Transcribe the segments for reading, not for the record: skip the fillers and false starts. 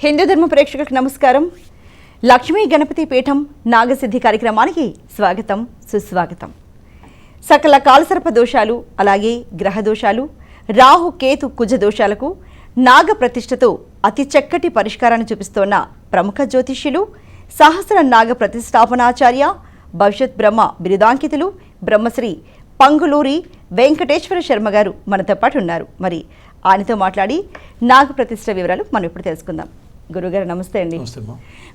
హిందూ ధర్మ ప్రేక్షకులకు నమస్కారం. లక్ష్మీ గణపతి పీఠం నాగసిద్ధి కార్యక్రమానికి స్వాగతం, సుస్వాగతం. సకల కాలసర్ప దోషాలు, అలాగే గ్రహ దోషాలు, రాహు కేతు కుజ దోషాలకు నాగ ప్రతిష్టతో అతి చక్కటి పరిష్కారాన్ని చూపిస్తోన్న ప్రముఖ జ్యోతిష్యులు, సహస్ర నాగ ప్రతిష్టాపనాచార్య, భవిష్యత్ బ్రహ్మ బిరుదాంకితులు బ్రహ్మశ్రీ పంగులూరి వెంకటేశ్వర శర్మ గారు మనతో పాటు ఉన్నారు. మరి ఆయనతో మాట్లాడి నాగ ప్రతిష్ట వివరాలు మనం ఇప్పుడు తెలుసుకుందాం. గురుగారు నమస్తే అండి.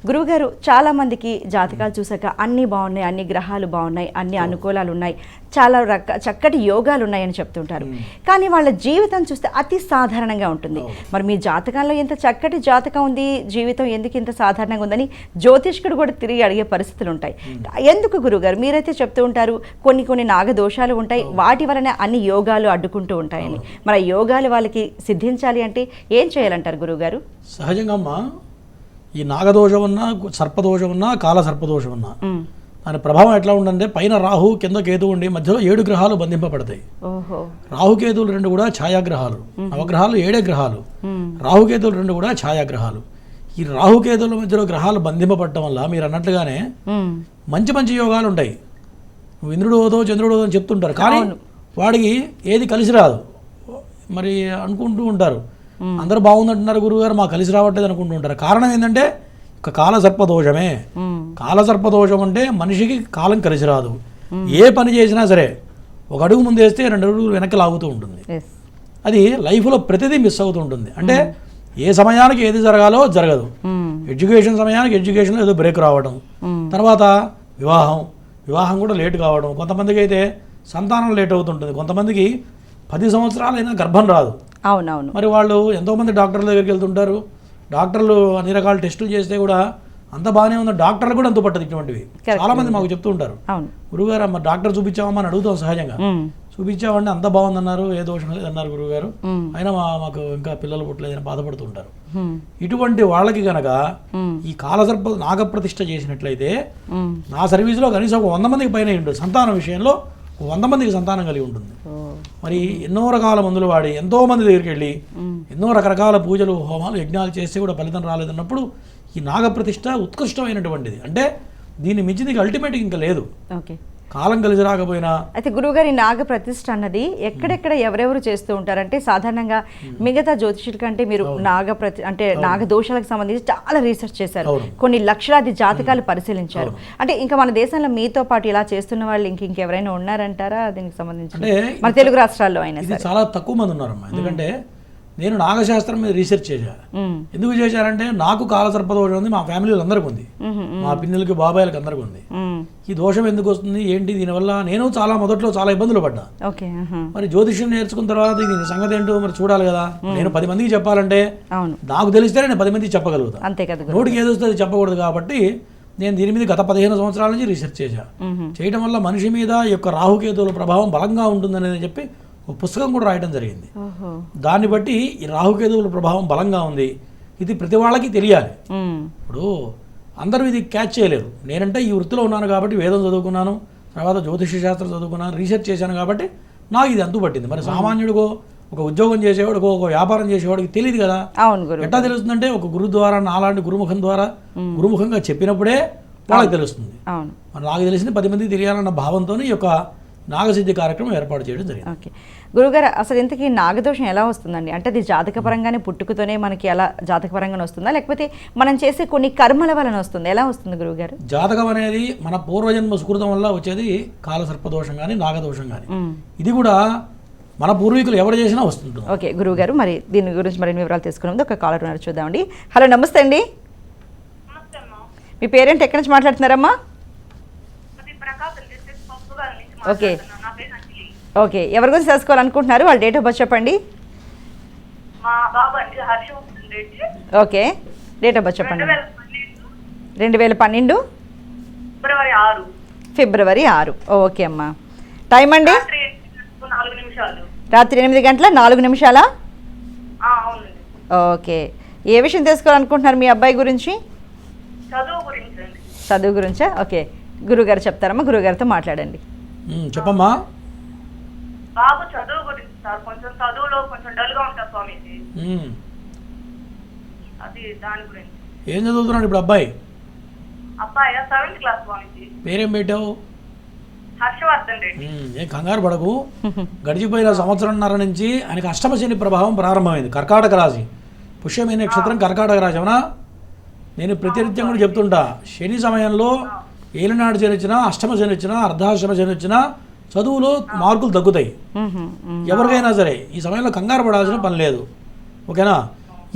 గురువుగారు, చాలామందికి జాతకాలు చూసాక అన్నీ బాగున్నాయి, అన్ని గ్రహాలు బాగున్నాయి, అన్ని అనుకూలాలు ఉన్నాయి, చాలా చక్కటి యోగాలు ఉన్నాయని చెప్తుంటారు. కానీ వాళ్ళ జీవితం చూస్తే అతి సాధారణంగా ఉంటుంది. మరి మీ జాతకంలో ఎంత చక్కటి జాతకం ఉంది, జీవితం ఎందుకు ఇంత సాధారణంగా ఉందని జ్యోతిష్కుడు కూడా తిరిగి అడిగే పరిస్థితులు ఉంటాయి. ఎందుకు గురువుగారు? మీరైతే చెప్తూ ఉంటారు కొన్ని నాగ దోషాలు ఉంటాయి, వాటి వలన అన్ని యోగాలు అడ్డుకుంటూ ఉంటాయని. మరి యోగాలు వాళ్ళకి సిద్ధించాలి అంటే ఏం చేయాలంటారు గురువుగారు? సహజంగా అమ్మా, ఈ నాగదోషం ఉన్నా, సర్పదోషం ఉన్నా, కాల సర్పదోషం ఉన్నా దాని ప్రభావం ఎట్లా ఉండంటే, పైన రాహు కింద కేతు ఉండి మధ్యలో 7 గ్రహాలు బంధింపబడతాయి. రాహుకేతువులు 2 కూడా ఛాయాగ్రహాలు, నవగ్రహాలు 7 గ్రహాలు, రాహుకేతువులు 2 కూడా ఛాయాగ్రహాలు. ఈ రాహుకేతువుల మధ్యలో గ్రహాలు బంధింపబడటం వల్ల మీరు అన్నట్లుగానే మంచి మంచి యోగాలు ఉంటాయి. నువ్వు ఇంద్రుడు ఓదో చంద్రుడు ఓదో అని చెప్తుంటారు, కానీ వాడికి ఏది కలిసి రాదు. మరి అనుకుంటూ ఉంటారు, అందరూ బాగుందంటున్నారు గురువుగారు, మాకు కలిసి రావట్లేదు అనుకుంటూ ఉంటారు. కారణం ఏంటంటే ఒక కాలసర్పదోషమే. కాలసర్పదోషం అంటే మనిషికి కాలం కలిసి రాదు. ఏ పని చేసినా సరే ఒక అడుగు ముందు వేస్తే 2 అడుగులు వెనక్కి లాగుతూ ఉంటుంది. అది లైఫ్లో ప్రతిదీ మిస్ అవుతూ ఉంటుంది. అంటే ఏ సమయానికి ఏది జరగాలో జరగదు. ఎడ్యుకేషన్ సమయానికి ఎడ్యుకేషన్లో ఏదో బ్రేక్ రావడం, తర్వాత వివాహం కూడా లేట్ కావడం, కొంతమందికి అయితే సంతానం లేట్ అవుతుంటుంది, కొంతమందికి 10 సంవత్సరాలైనా గర్భం రాదు. అవునవును. మరి వాళ్ళు ఎంతోమంది డాక్టర్ల దగ్గరికి వెళ్తుంటారు, డాక్టర్లు అన్ని రకాల టెస్టులు చేస్తే కూడా అంత బాగానే ఉంది, డాక్టర్లు కూడా అంత పట్టదు. ఇటువంటివి చాలా మంది మాకు చెప్తూ ఉంటారు, గురువుగారు అమ్మ డాక్టర్ చూపించామని అడుగుతాం. సహజంగా చూపించామంటే అంత బాగుందన్నారు, ఏ దోషం లేదన్నారు గురువుగారు, అయినా మాకు ఇంకా పిల్లలు పుట్టలేదని బాధపడుతుంటారు. ఇటువంటి వాళ్ళకి కనుక ఈ కాలసర్ప నాగప్రతిష్ఠ చేసినట్లయితే నా సర్వీసులో కనీసం 100 మందికి పైన ఉంటుంది. సంతానం విషయంలో 100 మందికి సంతానం కలిగి ఉంటుంది. మరి ఎన్నో రకాల మందులు వాడి ఎంతో మంది దగ్గరికి వెళ్ళి ఎన్నో రకరకాల పూజలు, హోమాలు, యజ్ఞాలు చేస్తే కూడా ఫలితం రాలేదన్నప్పుడు ఈ నాగప్రతిష్ఠ ఉత్కృష్టమైనటువంటిది. అంటే దీన్ని మించింది అల్టిమేట్ ఇంకా లేదు. కాలం కలిసి రాకపోయినా. అయితే గురువుగారి నాగ ప్రతిష్ఠ అన్నది ఎక్కడెక్కడ ఎవరెవరు చేస్తూ ఉంటారంటే, సాధారణంగా మిగతా జ్యోతిషుల కంటే మీరు నాగ దోషాలకు సంబంధించి చాలా రీసెర్చ్ చేశారు, కొన్ని లక్షలాది జాతకాలు పరిశీలించారు. అంటే ఇంకా మన దేశంలో మీతో పాటు ఇలా చేస్తున్న వాళ్ళు ఇంకెవరైనా ఉన్నారంటారా దీనికి సంబంధించి? మన తెలుగు రాష్ట్రాల్లో అయినా చాలా తక్కువ మంది ఉన్నారమ్మా. ఎందుకంటే నేను నాగశాస్త్రం మీద రీసెర్చ్ చేశాను. ఎందుకు చేశారంటే నాకు కాలసర్పదోషం ఉంది, మా ఫ్యామిలీలో అందరికీ ఉంది, మా పిన్నెలకి బాబాయిలకి అందరికీ ఉంది. ఈ దోషం ఎందుకు వస్తుంది ఏంటి, దీనివల్ల నేను మొదట్లో చాలా ఇబ్బందులు పడ్డా. మరి జ్యోతిష్యం నేర్చుకున్న తర్వాత దీని సంగతి ఏంటో మరి చూడాలి కదా. నేను 10 మందికి చెప్పాలంటే నాకు తెలిస్తే నేను 10 మందికి చెప్పగలుగుతా, నోటికి ఏది వస్తే అది చెప్పకూడదు. కాబట్టి నేను దీని మీద గత 15 సంవత్సరాల నుంచి రీసెర్చ్ చేయడం వల్ల మనిషి మీద ఈ యొక్క రాహుకేతువుల ప్రభావం బలంగా ఉంటుందని చెప్పి ఒక పుస్తకం కూడా రాయడం జరిగింది. దాన్ని బట్టి ఈ రాహుకేతువుల ప్రభావం బలంగా ఉంది, ఇది ప్రతి వాళ్ళకి తెలియాలి. ఇప్పుడు అందరూ ఇది క్యాచ్ చేయలేరు. నేనంటే ఈ వృత్తిలో ఉన్నాను కాబట్టి వేదం చదువుకున్నాను, తర్వాత జ్యోతిష శాస్త్రం చదువుకున్నాను, రీసెర్చ్ చేశాను కాబట్టి నాకు ఇది అంతుపట్టింది. మరి సామాన్యుడికో, ఒక ఉద్యోగం చేసేవాడికో, ఒక వ్యాపారం చేసేవాడికి తెలియదు కదా. ఎట్లా తెలుస్తుందంటే ఒక గురు ద్వారా, నాలాంటి గురుముఖం ద్వారా గురుముఖంగా చెప్పినప్పుడే వాళ్ళకి తెలుస్తుంది. మరి నాకు తెలిసింది 10 మందికి తెలియాలన్న భావంతో ఈ యొక్క నాగసిద్ధి కార్యక్రమం ఏర్పాటు చేయడం జరిగింది. ఓకే గురుగారు, అసలు ఇంతకీ నాగదోషం ఎలా వస్తుందండి? అంటే అది జాతకపరంగానే పుట్టుకతోనే మనకి ఎలా జాతకపరంగానే వస్తుందా, లేకపోతే మనం చేసే కొన్ని కర్మల వలన వస్తుంది? ఎలా వస్తుంది గురువుగారు? జాతకం అనేది మన పూర్వజన్మ సుకృతం వల్ల వచ్చేది కాలసర్పదోషం కానీ నాగదోషం కానీ. ఇది కూడా మన పూర్వీకులు ఎవరు చేసినా వస్తుంది. ఓకే గురువుగారు, మరి దీని గురించి మరిన్ని వివరాలు తెలుసుకున్నాం. ఒక కాలర్ ఉన్నారు, చూద్దామండి. హలో, నమస్తే అండి. మీ పేరెంట్ ఎక్కడి నుంచి మాట్లాడుతున్నారమ్మా? ఓకే ఓకే, ఎవరి గురించి తెలుసుకోవాలనుకుంటున్నారు? వాళ్ళ డేట్ ఆఫ్ బర్త్ చెప్పండి. ఓకే, డేట్ ఆఫ్ బర్త్ చెప్పండి. 2012 ఫిబ్రవరి 6. ఓకే అమ్మా. టైం అండి? రాత్రి 8 గంటల 4 నిమిషాలా? ఓకే, ఏ విషయం తెలుసుకోవాలనుకుంటున్నారు మీ అబ్బాయి గురించి? చదువు గురించా? ఓకే, గురుగారు చెప్తారమ్మా, గురుగారితో మాట్లాడండి. చెప్పమ్మా. బాబు చదువు గురించి సార్, కొంచెం చదువులో కొంచెం డల్ గా ఉంటారు స్వామీజీ. అది దాని గురించి. ఏం చదువుతున్నాడు ఇప్పుడు అబ్బాయి? అబ్బాయి 7th క్లాస్ వానికి. పేరేం పెట్టావు? హర్షవర్ధన్ రెడ్డి. ఏం కంగారు పడకు. గడిచిపోయిన సంవత్సరంన్నర నుంచి ఆయనకి అష్టమ శని ప్రభావం ప్రారంభమైంది. కర్కాటక రాశి, పుష్యమి నక్షత్రం కర్కాటక రాశి. అవునా? నేను ప్రతినిత్యం కూడా చెప్తుంటా, శని సమయంలో ఏలినాడు శని వచ్చినా, అష్టమ శని వచ్చినా, అర్ధాష్టమ శని వచ్చినా చదువులో మార్కులు తగ్గుతాయి ఎవరికైనా సరే. ఈ సమయంలో కంగారు పడాల్సిన పని లేదు. ఓకేనా?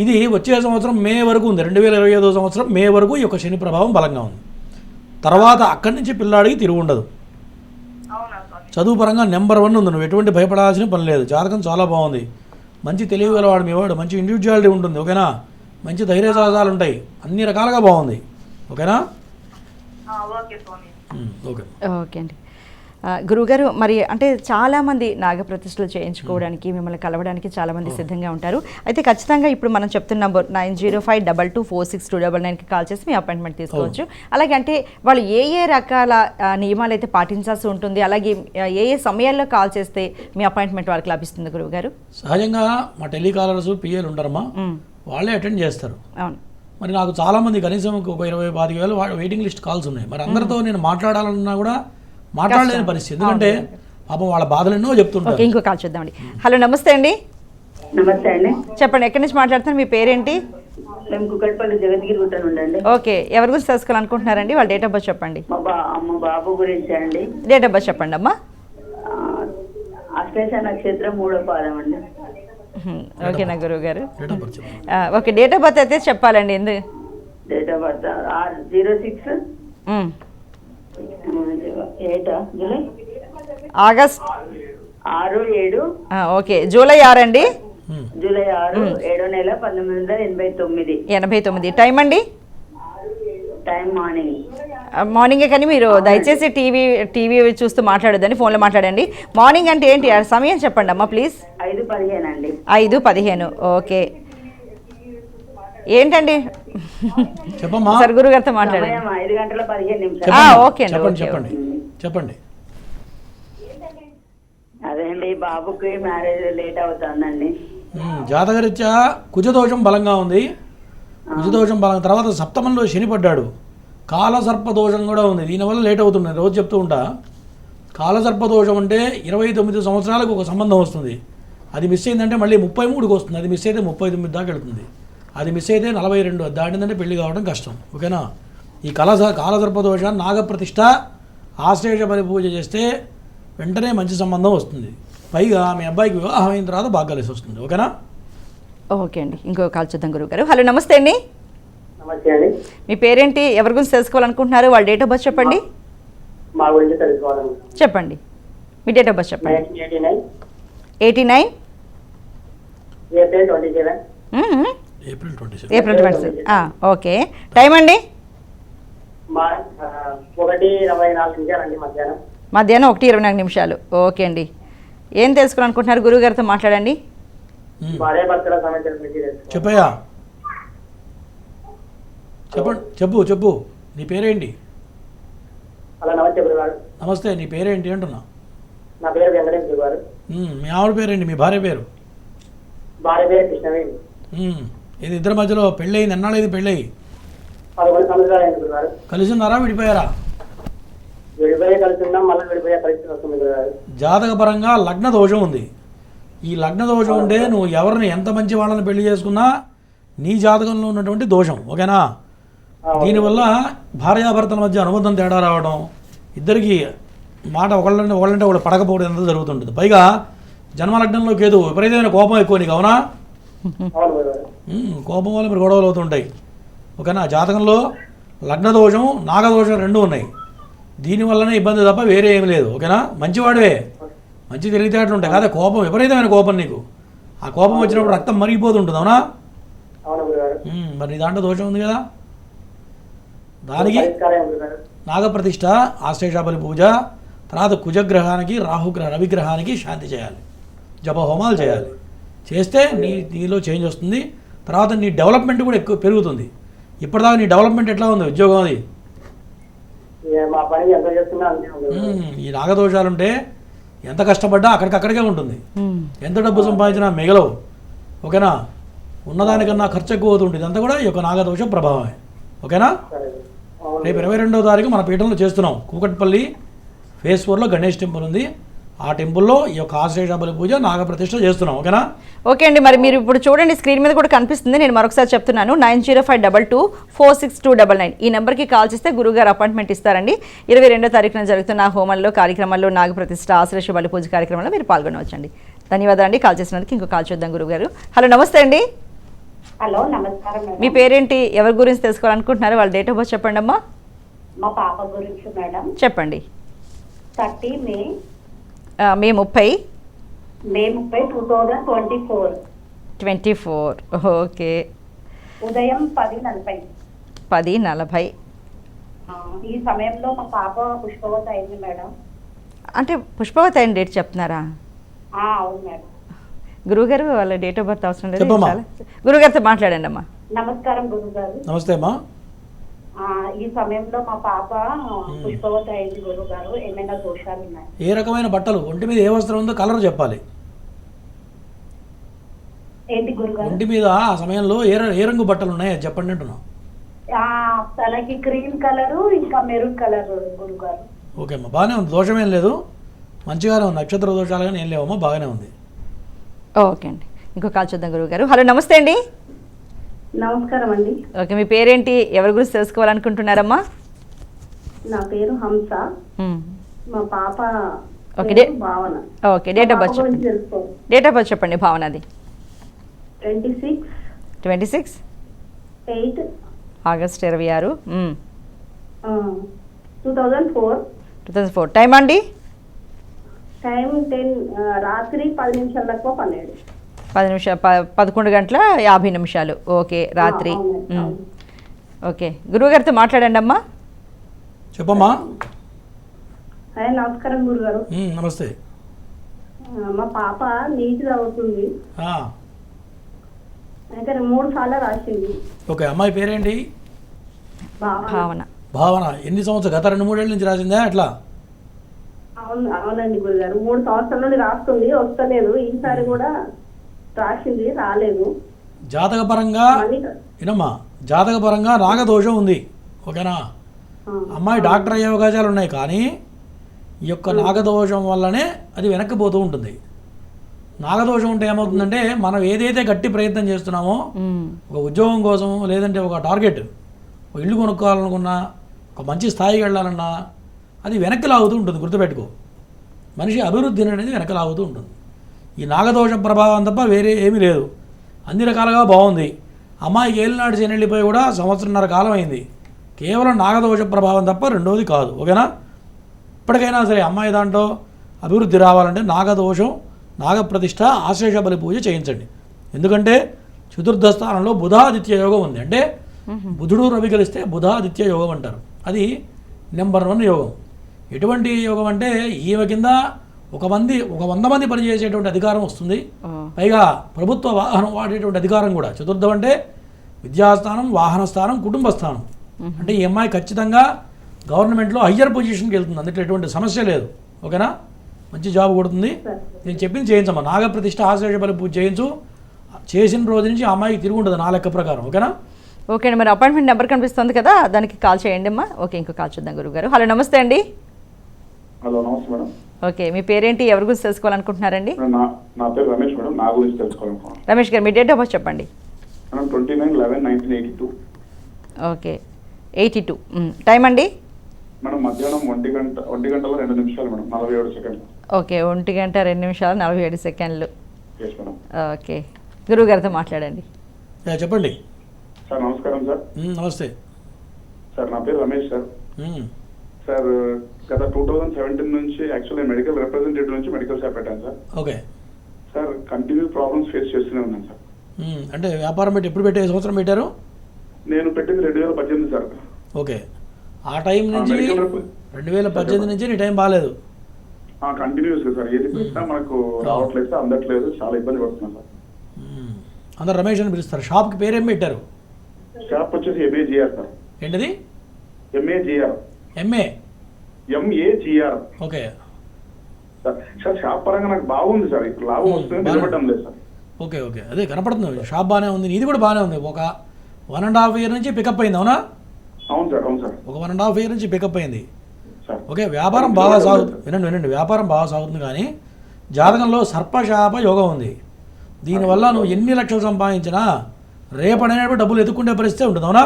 ఇది వచ్చే సంవత్సరం మే వరకు ఉంది. 2025 సంవత్సరం మే వరకు ఈ యొక్క శని ప్రభావం బలంగా ఉంది. తర్వాత అక్కడి నుంచి పిల్లాడికి తిరుగు ఉండదు. అవునా స్వామి? చదువు పరంగా నెంబర్ 1 ఉంది. నువ్వు ఎటువంటి భయపడాల్సిన పని లేదు. జాతకం చాలా బాగుంది. మంచి తెలివి గలవాడు మీ వాడు. మంచి ఇండివిజువాలిటీ ఉంటుంది. ఓకేనా? మంచి ధైర్య సాహసాలు ఉంటాయి. అన్ని రకాలుగా బాగుంది. ఓకేనా? ఓకే స్వామి. ఓకే ఓకే అండి. గురువుగారు, మరి అంటే చాలామంది నాగప్రతిష్ఠలు చేయించుకోవడానికి మిమ్మల్ని కలవడానికి చాలామంది సిద్ధంగా ఉంటారు. అయితే ఖచ్చితంగా ఇప్పుడు మనం చెప్తున్న నంబర్ 9052246299కి కాల్ చేసి మీ అపాయింట్మెంట్ తీసుకోవచ్చు. అలాగే అంటే వాళ్ళు ఏ ఏ రకాల నియమాలు అయితే పాటించాల్సి ఉంటుంది, అలాగే ఏ ఏ సమయాల్లో కాల్ చేస్తే మీ అపాయింట్మెంట్ వాళ్ళకి లభిస్తుంది గురువుగారు? సహజంగా మా టెలికాలర్స్ పిఏలు ఉంటారమ్మా, వాళ్ళే అటెండ్ చేస్తారు. అవును. మరి నాకు చాలామంది కనీసం ఒక 20-25 వేలు వెయిటింగ్ లిస్ట్ కాల్స్ ఉన్నాయి. మరి అందరితో నేను మాట్లాడాలన్నా కూడా మాట్లాడలేని పరిస్థితి. ఎందుకంటే పాపం వాళ్ళ బాధలు ఎన్నో చెప్తుంటారు. ఓకే, ఇంకో కాల్ చూద్దామండి. హలో, నమస్తే అండి. నమస్తే అండి. చెప్పండి, ఎక్కడి నుంచి మాట్లాడుతున్నారు? మీ పేరేంటి? మేము కుక్కట్పల్లి జగద్గిరి గుట్ట ఉండండి. ఓకే, ఎవరి గురించి తెలుసుకోవాలనుకుంటున్నారండి? వాళ్ళ డేట్ ఆఫ్ బర్త్ చెప్పండి. మా బాబు గురించి అండి. డేట్ ఆఫ్ బర్త్ చెప్పండి అమ్మా. అశ్లేష నక్షత్రం 3వ పాదం అండి. ఓకేనా గురువు గారు? Date of birth చెప్పండి. ఓకే, డేట్ ఆఫ్ బర్త్ అయితే చెప్పాలండి. ఎందుకు? Date of birth 06 July August 6-7. Okay, July 6 అండి. జూలై 6 7వ నెల 1989. 89. టైం అండి? Time morning. మార్నింగే, కానీ మీరు దయచేసి టీవీ చూస్తూ మాట్లాడొద్దని, ఫోన్లో మాట్లాడండి. మార్నింగ్ అంటే ఏంటి సమయం చెప్పండి అమ్మా ప్లీజ్. 5:15 అండి. 5:15. ఓకే. ఏంటండి చెప్పమ్మా. సార్ గురుగారితో మాట్లాడండి. సమయం 5:15. ఓకే అండి. చెప్పండి చెప్పండి చెప్పండి. అదే అండి, బాబుకి మ్యారేజ్ లేట్ అవుతుందండి. జాతకరీత్యా కుజదోషం బలంగా ఉంది. కుజదోషం బలంగా, తర్వాత సప్తమంలో శని పడ్డాడు. కాలసర్పదోషం కూడా ఉంది. దీనివల్ల లేట్ అవుతుంది. రోజు చెప్తూ ఉంటా, కాలసర్పదోషం అంటే 29 సంవత్సరాలకు ఒక సంబంధం వస్తుంది. అది మిస్ అయిందంటే మళ్ళీ 33కి వస్తుంది. అది మిస్ అయితే 39 దాకా వెళుతుంది. అది మిస్ అయితే 42 దాటిందంటే పెళ్లి కావడం కష్టం. ఓకేనా? ఈ కాలసర్పదోషాన్ని నాగప్రతిష్ఠ, ఆశ్లేష పరిపూజ చేస్తే వెంటనే మంచి సంబంధం వస్తుంది. పైగా మీ అబ్బాయికి వివాహం అయిన తర్వాత బాగా కలిసి వస్తుంది. ఓకేనా? ఓకే అండి, ఇంకో కాల్ చూద్దాం గురువు గారు. హలో, నమస్తే అండి. నమస్తే అండి. మీ పేరేంటి? ఎవరి గురించి తెలుసుకోవాలనుకుంటున్నారు? వాళ్ళ డేట్ ఆఫ్ బర్త్ చెప్పండి. మా గురించి తెలుసుకోవాలనుకుంటున్నాను. చెప్పండి, మీ డేట్ ఆఫ్ బర్త్ చెప్పండి. 1989 89 April 27. April 27. April 27. Okay, time అండి? 1:24 మధ్యాహ్నం. మధ్యాహ్నం 1:24 నిమిషాలు. ఓకే అండి, ఏం తెలుసుకోవాలనుకుంటున్నారు? గురువు గారితో మాట్లాడండి. భార్య భర్తల సమస్యల గురించి తెలుసుకోవాలి. చెప్పయ్యా, చెప్పండి. చెప్పు నీ పేరేంటి? హలో, నమస్తే గురుగారు. నమస్తే, నీ పేరేంటి అంటున్నా? నా పేరు వెంకటేశ్వర గారు. మీ ఆవిడ పేరేంటి? మీ భార్య పేరు? భార్య పేరు కృష్ణవేణి. ఇది ఇద్దరి మధ్యలో పెళ్ళయింది. ఎన్నాళ్ళు ఇది పెళ్ళయి? 11 సంవత్సరాలు అయింది గురుగారు. కలిసి ఉన్నారా, విడిపోయారా? విడిపోయే కలిసి ఉన్నాం, మళ్ళీ విడిపోయే పరిస్థితి వస్తుంది గురుగారు. జాతక పరంగా లగ్న దోషం ఉంది. ఈ లగ్న దోషం ఉంటే నువ్వు ఎవరిని ఎంత మంచి వాళ్ళని పెళ్లి చేసుకున్నా నీ జాతకంలో ఉన్నటువంటి దోషం. ఓకేనా? దీనివల్ల భార్యాభర్తల మధ్య అనుబంధం తేడా రావడం, ఇద్దరికి మాట ఒకళ్ళంటే ఒకళ్ళు పడకపోవడం ఎంత జరుగుతుంటుంది. పైగా జన్మలగ్నంలో కేతు విపరీతమైన కోపం ఎక్కువ నీకు. అవునా? అవును గురుగారు. కోపం వల్ల మీరు గొడవలు అవుతుంటాయి. ఓకేనా? జాతకంలో లగ్నదోషం నాగదోషం 2 ఉన్నాయి. దీనివల్లనే ఇబ్బంది తప్ప వేరే ఏమి లేదు. ఓకేనా? మంచివాడివే, మంచి తెలివితేటలు ఉంటాయి. కాదే కోపం, విపరీతమైన కోపం నీకు. ఆ కోపం వచ్చినప్పుడు రక్తం మరిగిపోతుంటుంది. అవునా? అవును గురుగారు. మరి నీ దాంట్లో దోషం ఉంది కదా, దానికి పరిష్కారం గురుగారు. నాగప్రతిష్ఠ, ఆశ్లేషాబలి పూజ, తర్వాత కుజగ్రహానికి రవిగ్రహానికి శాంతి చేయాలి, జప హోమాలు చేయాలి. చేస్తే నీలో చేంజ్ వస్తుంది. తర్వాత నీ డెవలప్మెంట్ కూడా ఎక్కువ పెరుగుతుంది. ఇప్పటిదాకా నీ డెవలప్మెంట్ ఎట్లా ఉంది? ఉద్యోగం అది మా పని ఎంత చేస్తున్నా అంతే ఉంది. ఈ నాగదోషాలుంటే ఎంత కష్టపడ్డా అక్కడికక్కడికే ఉంటుంది. ఎంత డబ్బు సంపాదించినా మిగలవు. ఓకేనా? ఉన్నదానికన్నా ఖర్చు ఎక్కువ అవుతుంటుంది. ఇదంతా కూడా ఈ యొక్క నాగదోష ప్రభావమే. ఓకేనా? సరే అవును. రేపు 22వ తారీఖు మన పీఠంలో చేస్తున్నాం. కూకట్పల్లి ఫేస్ 4లో గణేష్ టెంపుల్ ఉంది. ఆ టెంపుల్లో ఈ యొక్క ఆశ్లేష బలి పూజ నాగప్రతిష్ఠ చేస్తున్నాం. ఓకేనా? ఓకే అండి, మరి మీరు ఇప్పుడు చూడండి స్క్రీన్ మీద కూడా కనిపిస్తుంది. నేను మరొకసారి చెప్తున్నాను, 9052246299 ఈ నెంబర్కి కాల్ చేస్తే గురుగారు అపాయింట్మెంట్ ఇస్తారండి. 22వ తారీఖున జరుగుతున్న హోమంలో కార్యక్రమంలో నాగప్రతిష్ఠ ఆశ్లేష బలి పూజ కార్యక్రమంలో మీరు పాల్గొనవచ్చండి. ధన్యవాదాలు అండి. కాల్ చేసినందుకు ఇంకో కాల్ చూద్దాం గురుగారు. హలో, నమస్తే అండి. హలో నమస్కారం మీ మేడం. పేరేంటి, ఎవరి గురించి తెలుసుకోవాలనుకుంటున్నారు? వాళ్ళ డేట్ ఆఫ్ బర్త్ చెప్పండి అమ్మా. మా పాప గురించి మేడం. చెప్పండి. 30 మే మే 30 2024 24. ఓకే, ఉదయం 10:40. 10:40. ఈ సమయంలో మా పాప పుష్పవతి అయింది మేడం. అంటే పుష్పవతి అయిన డేట్ చెప్తున్నారా? అవును మేడం. గురువుగారు వాళ్ళ డేట్ ఆఫ్ బర్త్ అవసరం లేదు, చెప్పమ్మా. చాలా. గురుగారితో మాట్లాడండి అమ్మా. నమస్కారం గురుగారు. నమస్తే అమ్మా. ఈ సమయంలో మా పాప పుష్పవతి అయింది గురుగారు. ఏమైనా దోషాలు ఉన్నాయి? ఏ రకమైన బట్టలు, ఒంటి మీద ఏ వస్త్రం ఉందో కలర్ చెప్పాలి. ఏంటి గురుగారు? ఒంటి మీద ఆ సమయంలో ఏ రంగు బట్టలు ఉన్నాయి అది చెప్పండి అంటున్నాం. తనకి క్రీమ్ కలరు ఇంకా మెరూన్ కలర్ గురుగారు. ఓకే అమ్మా, బాగానే ఉంది, దోషమేం లేదు, మంచిగానే ఉంది. నక్షత్ర దోషాలు కానీ ఏం లేవమ్మా, బాగానే ఉంది. ఓకే అండి, ఇంకో కాల్ చూద్దాం గురువుగారు. హలో, నమస్తే అండి. నమస్కారం అండి. ఓకే, మీ పేరేంటి, ఎవరి గురించి తెలుసుకోవాలనుకుంటున్నారమ్మా? నా పేరు హంస. మ్. మా పాప ఓకే, పేరు భావన. ఓకే, డేట్ ఆఫ్ బర్త్ చెప్పండి. డేట్ ఆఫ్ బర్త్ చెప్పండి భావనది. 26 8 ఆగస్ట్ 26 2004. టైం అండి? టైం 10 రాత్రి 10 నిమిషాలకు 12. 10 నిమిషాలు, 11:50. ఓకే, రాత్రి. అవును, మ్. అవును. ఓకే, గురువుగారితో మాట్లాడండి అమ్మా. చెప్పమ్మా. నమస్కారం గురుగారు. నమస్తే. మా పాప నీట్ చదువుతుంది. అయితే 3 సార్లు రాసింది. ఓకే, అమ్మాయి పేరేంటి? భావన. భావన. ఎన్ని సంవత్సరాలు, గత 2-3 ఏళ్ళ నుంచి రాసిందా ఎట్లా? అవునండి గురుగారు, 3 సంవత్సరాల నుండి రాస్తుంది, వస్తలేదు. ఈసారి కూడా రాసింది, రాలేదు. జాతకపరంగా వినమ్మా, జాతకపరంగా నాగదోషం ఉంది. ఓకేనా? అమ్మాయి డాక్టర్ అయ్యే అవకాశాలు ఉన్నాయి, కానీ ఈ యొక్క నాగదోషం వల్లనే అది వెనక్కిపోతూ ఉంటుంది. నాగదోషం ఉంటే ఏమవుతుందంటే, మనం ఏదైతే గట్టి ప్రయత్నం చేస్తున్నామో, ఒక ఉద్యోగం కోసం, లేదంటే ఒక టార్గెట్, ఒక ఇల్లు కొనుక్కోవాలనుకున్నా, ఒక మంచి స్థాయికి వెళ్ళాలన్నా, అది వెనక్కి లాగుతూ ఉంటుంది. గుర్తుపెట్టుకో, మనిషి అభివృద్ధి అనేది వెనక్కి లాగుతూ ఉంటుంది. ఈ నాగదోష ప్రభావం తప్ప వేరే ఏమీ లేదు. అన్ని రకాలుగా బాగుంది. అమ్మాయికి ఏలినాడు శని వెళ్ళిపోయి కూడా 1.5 సంవత్సరాల కాలం అయింది. కేవలం నాగదోష ప్రభావం తప్ప రెండోది కాదు. ఓకేనా? ఇప్పటికైనా సరే అమ్మాయి దాంట్లో అభివృద్ధి రావాలంటే నాగదోషం, నాగప్రతిష్ఠ, ఆశ్లేష బలి పూజ చేయించండి. ఎందుకంటే చతుర్థ స్థానంలో బుధాదిత్య యోగం ఉంది. అంటే బుధుడు రవి కలిస్తే బుధాదిత్య యోగం అంటారు. అది నెంబర్ 1 యోగం. ఎటువంటి యోగం అంటే, ఈమె కింద ఒక 100 మంది పనిచేసేటువంటి అధికారం వస్తుంది. పైగా ప్రభుత్వ వాహనం వాడేటువంటి అధికారం కూడా. చతుర్థం అంటే విద్యాస్థానం, వాహన స్థానం, కుటుంబ స్థానం. అంటే ఈ అమ్మాయి ఖచ్చితంగా గవర్నమెంట్లో హయ్యర్ పొజిషన్కి వెళ్తుంది. అందులో ఎటువంటి సమస్య లేదు. ఓకేనా? మంచి జాబ్ కొడుతుంది. నేను చెప్పింది చేయించమ్మా. నాగప్రతిష్ఠ, ఆశ్లేష బలి పూజ చేయించు. చేసిన రోజు నుంచి ఆ అమ్మాయికి తిరిగి ఉంటుంది నా లెక్క ప్రకారం. ఓకేనా? ఓకే అండి, మరి అపాయింట్మెంట్ నెంబర్ కనిపిస్తుంది కదా, దానికి కాల్ చేయండి అమ్మా. ఓకే, ఇంకో కాల్ చూద్దాం గురుగారు. హలో, నమస్తే అండి. హలో, నమస్తే మేడం. ఓకే, మీ పేరేంటి, ఎవరి గురించి తెలుసుకోవాలనుకుంటున్నారండి? నా పేరు రమేష్ మేడం. నా గురించి తెలుసుకోవాలనుకున్నాను. రమేష్ గారు, మీ డేట్ ఆఫ్ బర్త్ చెప్పండి. మేడం 29/11/1982. ఓకే, 82. టైం అండి? మేడం మధ్యాహ్నం 1 గంటల 2 నిమిషాలు మేడం, 47 సెకండ్లు. Okay, 1:02 yes madam. ఓకే, గురువు గారితో మాట్లాడండి. చెప్పండి సార్. నమస్కారం సార్. నమస్తే సార్, నా పేరు రమేష్ సార్. సార్, గత 2017 నుంచి యాక్చువల్లీ మెడికల్ రిప్రజెంటేటివ్ నుంచి మెడికల్ షాప్ పెట్టాను sir. Okay sir, continue problems face చేస్తూనే ఉన్నాను సార్. అంటే వ్యాపారం పెట్టి ఎప్పుడు పెట్టే సంవత్సరం పెట్టారు? నేను పెట్టింది 2018 సార్. ఓకే, ఆ టైం నుంచి 2018 నుంచి నీ టైం బాగాలేదు. కంటిన్యూస్ సార్, ఏది పెట్టినా మనకు రావట్లేదు సార్, అందట్లేదు, చాలా ఇబ్బంది పడుతున్నాను సార్. అందరు రమేష్ అని పిలుస్తారు. షాప్కి పేరేం పెట్టారు? షాప్ వచ్చేసి MAGR సార్. ఏంటిది? MAGR. MAGR. Okay sir, shop పరంగా నాకు బాగుంది సార్. ఇప్పుడు లాభం వస్తుంది, నిలబడడం లేదు సార్. ఓకే ఓకే అదే కనపడుతుంది, షాప్ బాగానే ఉంది, నీది కూడా బాగానే ఉంది. ఒక 1.5 year నుంచి పికప్ అయింది, అవునా? అవును సార్, అవును సార్. ఒక 1.5 year నుంచి పికప్ అయింది. సార్ ఓకే, వ్యాపారం బాగా సాగుతుంది. వినండి, వ్యాపారం బాగా సాగుతుంది, కానీ జాతకంలో సర్పశాప యోగం ఉంది. దీనివల్ల నువ్వు ఎన్ని లక్షలు సంపాదించినా రేపడైనప్పుడు డబ్బులు ఎత్తుకుంటే పరిస్థితి ఉంటుంది, అవునా?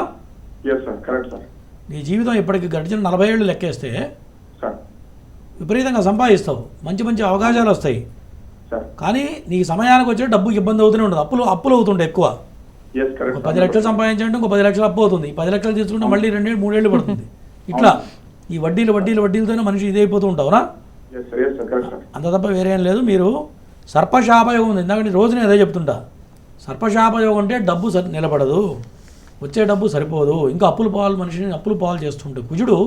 Yes sir, correct sir. నీ జీవితం ఇప్పటికి గడిచిన 40 ఏళ్ళు లెక్కేస్తే సార్ విపరీతంగా సంపాదిస్తావు, మంచి మంచి అవకాశాలు వస్తాయి. సార్ కానీ నీకు సమయానికి వచ్చే డబ్బు ఇబ్బంది అవుతూనే ఉంటుంది, అప్పులు అవుతుంటాయి ఎక్కువ. Yes correct. 10 లక్షలు సంపాదించాలంటే ఇంకో 10 లక్షలు అప్పు అవుతుంది. 10 లక్షలు తీసుకుంటే మళ్ళీ 2-3 ఏళ్ళు పడుతుంది. ఇట్లా ఈ వడ్డీలతోనే మనిషి ఇదైపోతూ ఉంటావునా? Yes sir, yes sir, correct sir. అంత తప్ప వేరేం లేదు. మీరు సర్పశాపయోగం ఉంది, ఇందాక రోజు నేను అదే చెప్తుంటా. సర్పశాపయోగం అంటే డబ్బు నిలబడదు, వచ్చే డబ్బు సరిపోదు, ఇంకా మనిషిని అప్పులు పాలు చేస్తుంటే. కుజుడు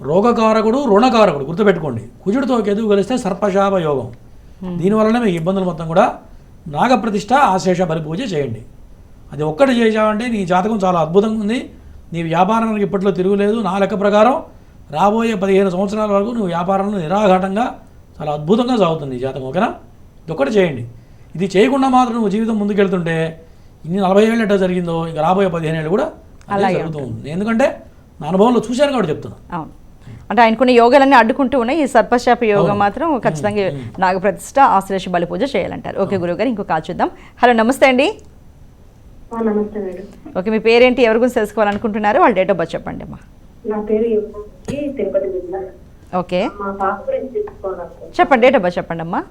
రోగకారకుడు, రుణకారకుడు, గుర్తుపెట్టుకోండి. కుజుడితో కేతువు కలిస్తే సర్పశాప యోగం. దీనివల్లనే మీ ఇబ్బందులు మొత్తం కూడా. నాగప్రతిష్ఠ, ఆశేష బలిపూజ చేయండి. అది ఒక్కటి చేసావంటే నీ జాతకం చాలా అద్భుతంగా ఉంది. నీ వ్యాపారానికి ఇప్పట్లో తిరుగులేదు. నా లెక్క ప్రకారం రాబోయే 15 సంవత్సరాల వరకు నువ్వు వ్యాపారంలో నిరాఘాటంగా చాలా అద్భుతంగా సాగుతుంది నీ జాతకం, ఓకేనా? ఇది ఒక్కటి చేయండి. ఇది చేయకుండా మాత్రం నువ్వు జీవితం ముందుకెళ్తుంటే ఇన్ని 40 ఏళ్ళు ఎట్లా జరిగిందో ఇక రాబోయే 15 ఏళ్ళు కూడా అలా జరుగుతూ ఉంటుంది. ఎందుకంటే నా అనుభవంలో చూశాను కాబట్టి చెప్తున్నా. అవును, అంటే ఆయనకున్న యోగాలన్నీ అడ్డుకుంటూ ఉన్నాయి. ఈ సర్పశాప యోగం మాత్రం ఖచ్చితంగా నాగప్రతిష్ఠ, ఆశ్లేష బలి పూజ చేయాలంటారు. ఓకే గురువు గారు, ఇంకో కాల్ చూద్దాం. హలో, నమస్తే అండి. నమస్తే మేడం. ఓకే, మీ పేరేంటి, ఎవరి గురించి తెలుసుకోవాలనుకుంటున్నారు? వాళ్ళ డేట్ ఆఫ్ బర్త్ చెప్పండి అమ్మా. నా పేరు తిరుపతి జిల్లా. ఓకే, మా పాప గురించి తెలుసుకోవాలనుకుంటున్నాను. చెప్పండి, డేట్ ఆఫ్ బర్త్ చెప్పండి అమ్మా.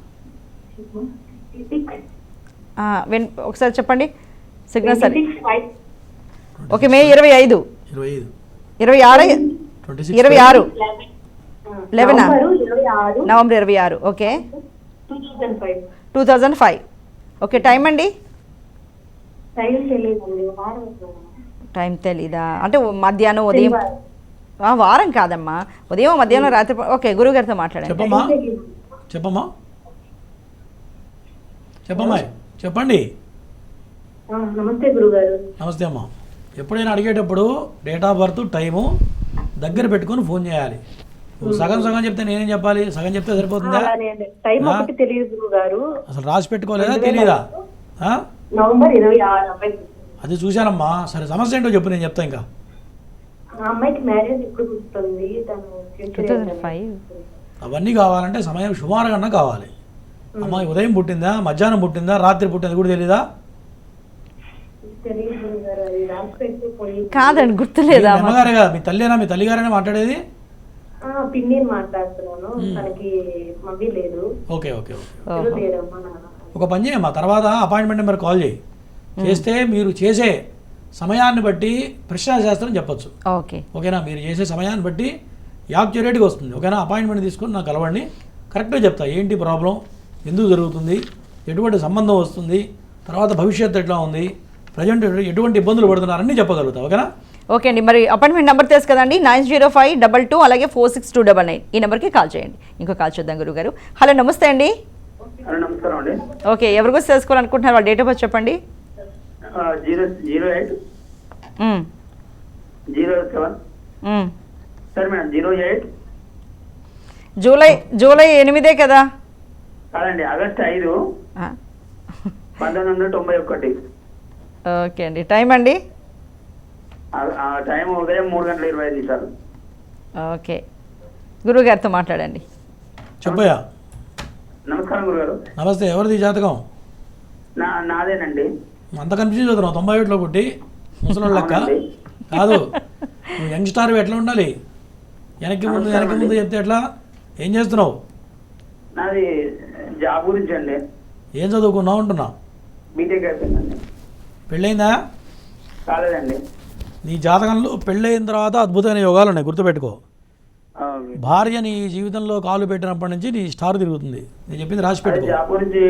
ఒకసారి చెప్పండి, సిగ్నల్ సరే. ఓకే, మే 25, 26, 26, 11 నవంబర్ 26. ఓకే, 2005. ఓకే, టైం అండి? టైం తెలీదా? అంటే మధ్యాహ్నం, ఉదయం? వారం కాదమ్మా, ఉదయం, మధ్యాహ్నం, రాత్రి. ఓకే, గురువు గారితో మాట్లాడండి. చెప్పండి. నమస్తే గురుగారు. నమస్తే అమ్మా. ఎప్పుడైనా అడిగేటప్పుడు డేట్ ఆఫ్ బర్త్, టైము దగ్గర పెట్టుకొని ఫోన్ చేయాలి. నువ్వు సగం చెప్తే నేనేం చెప్పాలి? సగం చెప్తే సరిపోతుందా? అసలు రాసి పెట్టుకోలేదా, తెలీదా? నవంబర్ 26. అది చూశానమ్మా. సరే, సమస్య ఏంటో చెప్పు, నేను చెప్తా. ఇంకా అమ్మాయికి మ్యారేజ్ ఎప్పుడు కుదురుతుంది? 2005. అవన్నీ కావాలంటే సమయం సుమారు కన్నా కావాలి. అమ్మాయి ఉదయం పుట్టిందా, మధ్యాహ్నం పుట్టిందా, రాత్రి పుట్టింది కూడా తెలీదా? కాదండి, గుర్తులేదా? అమ్మగారే కదా, మీ తల్లినా, మీ తల్లిగారైనా మాట్లాడేది? పిన్నిని మాట్లాడుతున్నాను, తనకి మమ్మీ లేదు. ఓకే ఓకే ఓకే, ఒక పని చేయమ్మా, తర్వాత అపాయింట్మెంట్ నెంబర్ కాల్ చేయి. చేస్తే మీరు చేసే సమయాన్ని బట్టి ప్రశ్నాశాస్త్రం చెప్పచ్చు. ఓకేనా? మీరు చేసే సమయాన్ని బట్టి యాక్యురేట్గా వస్తుంది. ఓకేనా? అపాయింట్మెంట్ తీసుకొని నాకు కలవండి, కరెక్ట్గా చెప్తా ఏంటి ప్రాబ్లం, ఎందుకు జరుగుతుంది, ఎటువంటి సంబంధం వస్తుంది, తర్వాత భవిష్యత్తు ఎట్లా ఉంది, ప్రజెంట్ ఎటువంటి ఇబ్బందులు పడుతున్నారని చెప్పగలుగుతా. ఓకేనా? ఓకే అండి, మరి అపాయింట్మెంట్ నెంబర్ తెలుసు కదండి, 905222 అలాగే 46299. ఈ నెంబర్కి కాల్ చేయండి. ఇంకో కాల్ చూద్దాం గురువు గారు. హలో, నమస్తే అండి. నమస్కారం అండి. ఓకే, ఎవరి గురించి తెలుసుకోవాలనుకుంటున్నారు? వాళ్ళ డేట్ ఆఫ్ బర్త్ చెప్పండి. 08 07 సరే మేడం, 08 జూలై 8 కదా? కాదండి, ఆగస్టు 5, 1991. ఓకే అండి, టైం అండి? టైం ఉదయం 3:25. ఓకే, గురువు గారితో మాట్లాడండి. చెప్పయ్యా. నమస్కారం గురుగారు. నమస్తే. ఎవరిది జాతకం? నాదేనండి. అంత కన్ఫ్యూజ్ అవుతున్నావు, 98లో పుట్టి ముసలి లెక్క కాదు. నువ్వు యంగ్స్టార్ ఎట్లా ఉండాలి? వెనక్కి ముందు చెప్తే ఎట్లా? ఏం చేస్తున్నావు? నాది జాబ్ గురించి అండి. ఏం చదువుకున్నావు అంటున్నా? బీటెక్ అయిపోయిందండి. పెళ్ళయిందా? కాలేదండి. నీ జాతకంలో పెళ్ళయిన తర్వాత అద్భుతమైన యోగాలు ఉన్నాయి, గుర్తుపెట్టుకో. భార్య నీ జీవితంలో కాలు పెట్టినప్పటి నుంచి నీ స్టార్ తిరుగుతుంది. నేను చెప్పింది రాసి పెట్టుకో. జాబ్ గురించి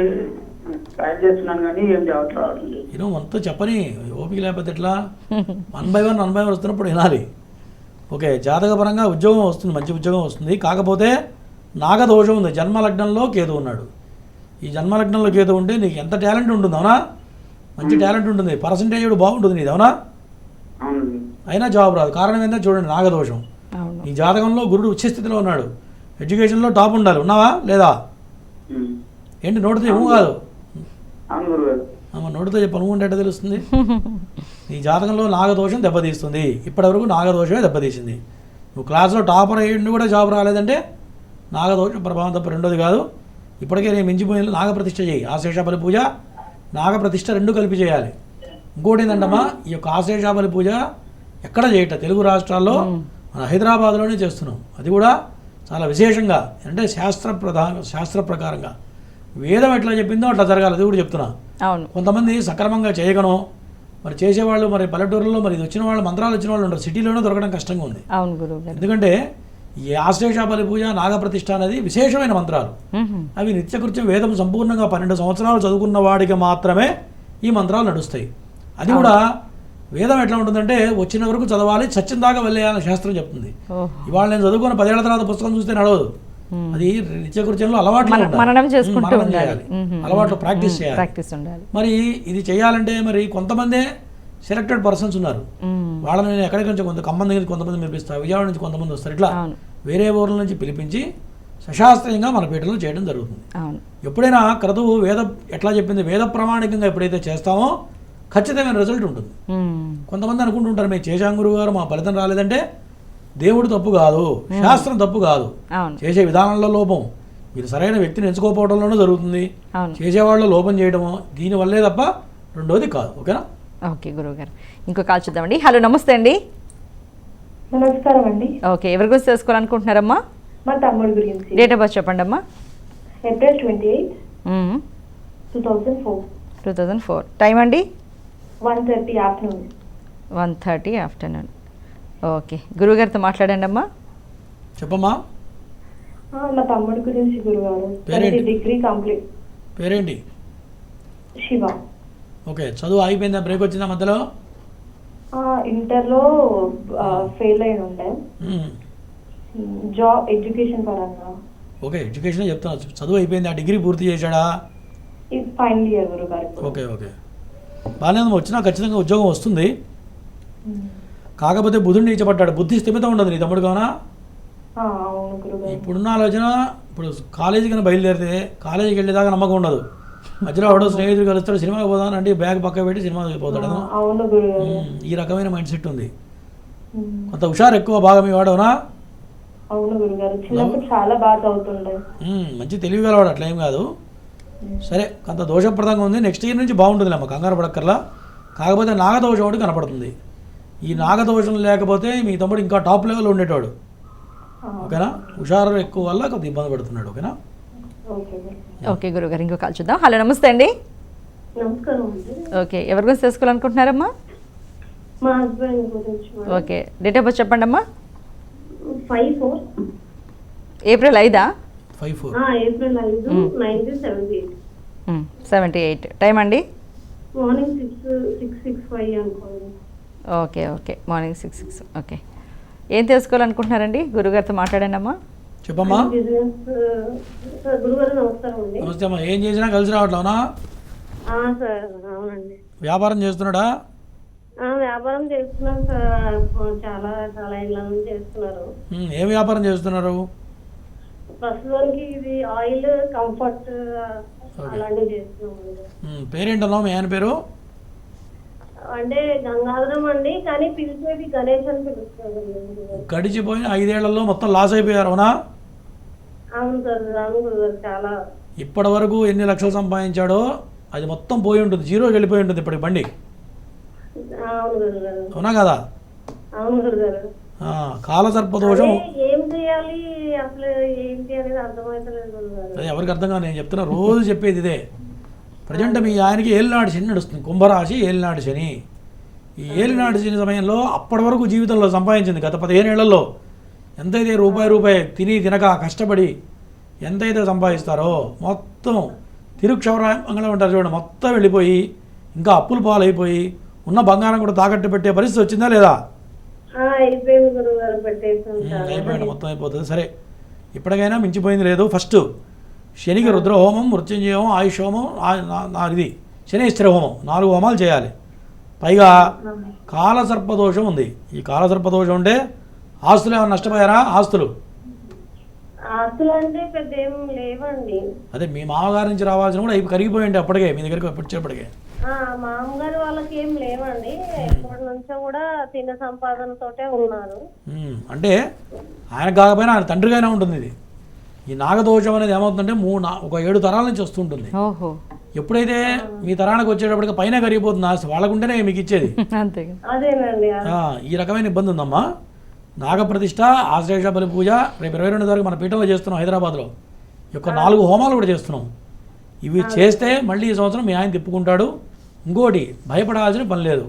ట్రై చేస్తున్నాను కానీ ఏం జాబ్ రావట్లేదు. నేను మొత్తం చెప్పని ఓపిక లేకపోతే ఎట్లా? 1 by 1 వస్తున్నప్పుడు వినాలి. ఓకే, జాతకపరంగా ఉద్యోగం వస్తుంది, మంచి ఉద్యోగం వస్తుంది. కాకపోతే నాగదోషం ఉంది, జన్మలగ్నంలో కేతు ఉన్నాడు. ఈ జన్మలగ్నంలో కేతు ఉంటే నీకు ఎంత టాలెంట్ ఉంటుంది, అవునా? మంచి టాలెంట్ ఉంటుంది, పర్సంటేజ్ కూడా బాగుంటుంది నీది, అవునా? అయినా జాబ్ రాదు. కారణం ఏంటో చూడండి, నాగదోషం. ఈ జాతకంలో గురుడు ఉచ్చస్థితిలో ఉన్నాడు, ఎడ్యుకేషన్లో టాప్ ఉండాలి. ఉన్నావా లేదా? ఏంటి నోటితో ఏమో కాదు, అవును గురుగారు. నోటితో చెప్పి అనుకుంటే ఎట్లా తెలుస్తుంది? నీ జాతకంలో నాగదోషం దెబ్బతీస్తుంది. ఇప్పటివరకు నాగదోషమే దెబ్బతీసింది. నువ్వు క్లాస్లో టాపర్ అయ్యిండి కూడా జాబ్ రాలేదంటే నాగదోషం ప్రభావం తప్ప రెండోది కాదు. ఇప్పటికే నేను మించిపోయిన నాగప్రతిష్ఠ చేయి. ఆశేషాబలి పూజ నాగప్రతిష్ఠ రెండు కలిపి చేయాలి. ఇంకోటి ఏంటంటమ్మా, ఈ యొక్క ఆశేషాబలి పూజ ఎక్కడ చేయట తెలుగు రాష్ట్రాల్లో మన హైదరాబాద్లోనే చేస్తున్నాం. అది కూడా చాలా విశేషంగా, అంటే శాస్త్ర ప్రకారంగా వేదం ఎట్లా చెప్పిందో అట్లా జరగాలి. అది కూడా చెప్తున్నా. అవును. కొంతమంది సక్రమంగా చేయగను, మరి చేసేవాళ్ళు మరి పల్లెటూరులో మరి ఇది వచ్చిన వాళ్ళు మంత్రాలు వచ్చిన వాళ్ళు ఉంటారు. సిటీలోనే దొరకడం కష్టంగా ఉంది. అవును గురువుగారు. ఎందుకంటే ఈ ఆశ్లేషాబలి పూజ నాగప్రతిష్ఠ అనేది విశేషమైన మంత్రాలు. అవి నిత్యకృత్యం వేదం సంపూర్ణంగా 12 సంవత్సరాలు చదువుకున్న వాడికి మాత్రమే ఈ మంత్రాలు నడుస్తాయి. అది కూడా వేదం ఎట్లా ఉంటుందంటే వచ్చిన వరకు చదవాలి, చచ్చిన దాకా వెళ్ళేయాలని శాస్త్రం చెప్తుంది. ఇవాళ నేను చదువుకున్న 10 ఏళ్ల తర్వాత పుస్తకం చూస్తే నడవదు. అది నిత్యకృత్యంలో అలవాట్లు మననం చేసుకుంటూ చేయాలి, అలవాట్లు ప్రాక్టీస్ చేయాలి. మరి ఇది చేయాలంటే మరి కొంతమందే సెలెక్టెడ్ పర్సన్స్ ఉన్నారు. వాళ్ళని నేను ఎక్కడికి నుంచి ఖమ్మం దగ్గర కొంతమంది పిలిపిస్తా, విజయవాడ నుంచి కొంతమంది వస్తారు. ఇట్లా వేరే ఊర్ల నుంచి పిలిపించి సశాస్త్రీయంగా మన పీఠంలో చేయడం జరుగుతుంది. ఎప్పుడైనా క్రతువు ఎట్లా చెప్పింది వేద ప్రామాణికంగా ఎప్పుడైతే చేస్తామో ఖచ్చితమైన రిజల్ట్ ఉంటుంది. కొంతమంది అనుకుంటుంటారు మేము చేశాం గురువు గారు, మా ఫలితం రాలేదంటే దేవుడు తప్పు కాదు, శాస్త్రం తప్పు కాదు, చేసే విధానంలో లోపం. మీరు సరైన వ్యక్తిని ఎంచుకోకపోవడంలోనూ జరుగుతుంది, చేసేవాళ్ళు లోపం చేయడము దీనివల్లే తప్ప రెండోది కాదు. ఓకేనా? ఓకే గురువు గారు, ఇంకో కాల్ చూద్దామండి. హలో, నమస్తే అండి. నమస్కారం అండి. ఓకే, ఎవరి గురించి తెలుసుకోవాలనుకుంటున్నారమ్మా? మా తమ్ముడు గురించి. డేట్ ఆఫ్ బర్త్ చెప్పండి అమ్మా. ఏప్రిల్ 28, 2004. 2004. టైం అండి? 1:30 ఆఫ్టర్నూన్. 1:30 ఆఫ్టర్నూన్. ఓకే, గురువుగారితో మాట్లాడండి అమ్మా. చెప్పమ్మా. మా తమ్ముడి గురించి గురుగారు. Degree complete. పేరేంటి? శివ. ఓకే, చదువు అయిపోయిందా? బ్రేక్ వచ్చిందా మధ్యలో? ఇంటర్లో ఫెయిల్ అయిన ఉండే. జాబ్ ఎడ్యుకేషన్ పరంగా. ఓకే, ఎడ్యుకేషన్ చెప్తున్నా. చదువు అయిపోయింది, ఆ డిగ్రీ పూర్తి చేశాడా? ఇది ఫైనల్ ఇయర్ గురుగారు. ఓకే ఓకే, బాగానే వచ్చినా ఖచ్చితంగా ఉద్యోగం వస్తుంది. కాకపోతే బుధుడిని ఇచ్చబడ్డాడు, బుద్ధి స్థిమితం ఉండదు నీ తమ్ముడు కావునా? అవును గురుగారు. ఇప్పుడున్న ఆలోచన, ఇప్పుడు కాలేజీ కన్నా బయలుదేరితే కాలేజీకి వెళ్ళేదాకా నమ్మకం ఉండదు. మధ్యలో ఎవడో స్నేహితుడు కలుస్తాడు, సినిమాకి పోదాను అంటే బ్యాగ్ పక్క పెట్టి సినిమాకి పోతాడు. అవును గురుగారు. ఈ రకమైన మైండ్ సెట్ ఉంది. కొంత హుషారు ఎక్కువ బాగా మీ వాడవునా? అవును గురుగారు, చిన్నప్పుడు చాలా బాగా చదువుతుండే. మంచి తెలివిగలవాడు, అట్లా ఏం కాదు. సరే, కొంత దోషప్రదంగా ఉంది. నెక్స్ట్ ఇయర్ నుంచి బాగుంటుంది అమ్మ, కంగారు పడక్కర్లా. కాకపోతే నాగదోషం ఒకటి కనపడుతుంది. ఈ నాగదోషం లేకపోతే మీ తమ్ముడు ఇంకా టాప్ లెవెల్లో ఉండేటవాడు. ఓకేనా? హుషారు ఎక్కువ వల్ల కొద్దిగా ఇబ్బంది పడుతున్నాడు. ఓకేనా? ఓకే గురుగారు, ఇంకో కాల్ చూద్దాం. హలో, నమస్తే అండి. నమస్కారం అండి. ఓకే, ఎవరి గురించి తెలుసుకోవాలనుకుంటున్నారమ్మా? మా హస్బెండ్ గురించి. ఓకే, డేట్ ఆఫ్ బర్త్ చెప్పండి అమ్మా. 5/4. ఏప్రిల్ 5. 5/4. ఏప్రిల్ 5, 1978. 78. టైం అండి? మార్నింగ్ 6:65 అనుకోండి. Okay okay, morning 6. ఓకే, ఏం తెలుసుకోవాలనుకుంటున్నారండి? గురుగారితో మాట్లాడండి అమ్మా. చెప్పమ్మా. గురుగారు నమస్కారం అండి. నమస్తే అమ్మా. ఏం చేసినా కలిసి రావట్లేవునా? సార్ అవునండి. వ్యాపారం చేస్తున్నాడా? వ్యాపారం చేస్తున్నాం సార్, చాలా చాలా ఏళ్ళ నుంచి చేస్తున్నారు. ఏం వ్యాపారం చేస్తున్నారు? ప్రస్తుతానికి ఇది ఆయిల్, కంఫర్ట్ అలాంటివి చేస్తున్నాం. పేరేంటన్నా మీ ఆయన పేరు? అంటే గంగాధరం అండి, కానీ పిలిచేది గణేష్ అని పిలుస్తారు. గడిచిపోయిన 5 ఏళ్లలో మొత్తం లాస్ అయిపోయారు అవునా? అవును సార్, అవును సార్. చాలా ఇప్పటి వరకు ఎన్ని లక్షలు సంపాదించాడో అది మొత్తం పోయి ఉంటుంది, జీరోకి వెళ్ళిపోయి ఉంటుంది ఇప్పటికి బండి. అవును గురుగారు. అవునా కదా? అవును గురుగారు. కాలసర్పదోషం ఏం చేయాలి అసలు, ఏంటి అనేది అర్థమవుతలేదు గురుగారు. అదే ఎవరికి అర్థం కాదు, నేను చెప్తున్నా, రోజు చెప్పేది ఇదే. ప్రజెంట్ మీ ఆయనకి ఏలినాడు శని నడుస్తుంది, కుంభరాశి ఏలినాడు శని. ఈ ఏలినాడు శని సమయంలో అప్పటి వరకు జీవితంలో సంపాదించింది గత 15 ఏళ్లలో ఎంతైతే రూపాయి తిని తినక కష్టపడి ఎంతైతే సంపాదిస్తారో మొత్తం తిరుక్షవరాంగంలో ఉంటారు చూడండి, మొత్తం వెళ్ళిపోయి ఇంకా అప్పులు పాలైపోయి ఉన్న బంగారం కూడా తాకట్టు పెట్టే పరిస్థితి వచ్చిందా లేదా? అయిపోయింది, మొత్తం అయిపోతుంది. సరే, ఇప్పటికైనా మించిపోయింది లేదు. ఫస్ట్ శనికి రుద్రహోమం, మృత్యుంజయ హోమం, ఆయుష్ హోమం, ఇది శనేశ్వర హోమం, 4 హోమాలు చేయాలి. పైగా కాలసర్పదోషం ఉంది. ఈ కాలసర్పదోషం ఉంటే ఆస్తులు ఏమైనా నష్టపోయారా? ఆస్తులు ఆస్తులు అంటే పెద్ద ఏం లేవండి. అదే మీ మామగారి నుంచి రావాల్సిన కూడా అవి కరిగిపోయింది అప్పటికే మీ దగ్గరికి వచ్చేప్పటికే. మామగారు వాళ్ళకి ఏం లేవండి, ఎప్పటి నుంచో కూడా తిన్న సంపాదనతోటే ఉన్నారు. అంటే ఆయన కాకపోయినా ఆయన తండ్రిగానే ఉంటుంది ఇది. ఈ నాగదోషం అనేది ఏమవుతుందంటే ఒక 7 తరాల నుంచి వస్తుంటుంది. ఎప్పుడైతే మీ తరానికి వచ్చేటప్పటికి పైన కరిగిపోతుంది ఆస్తి, వాళ్ళకుంటేనే మీకు ఇచ్చేది. అదేనండి. ఈ రకమైన ఇబ్బంది ఉందమ్మా. నాగప్రతిష్ఠ, ఆశ్లేష బలి పూజ రేపు 22 తారీఖు మన పీఠంలో చేస్తున్నాం హైదరాబాద్లో. యొక్క 4 హోమాలు కూడా చేస్తున్నాం. ఇవి చేస్తే మళ్ళీ ఈ సంవత్సరం మీ ఆయన తిప్పుకుంటాడు. ఇంకోటి భయపడాల్సిన పని లేదు.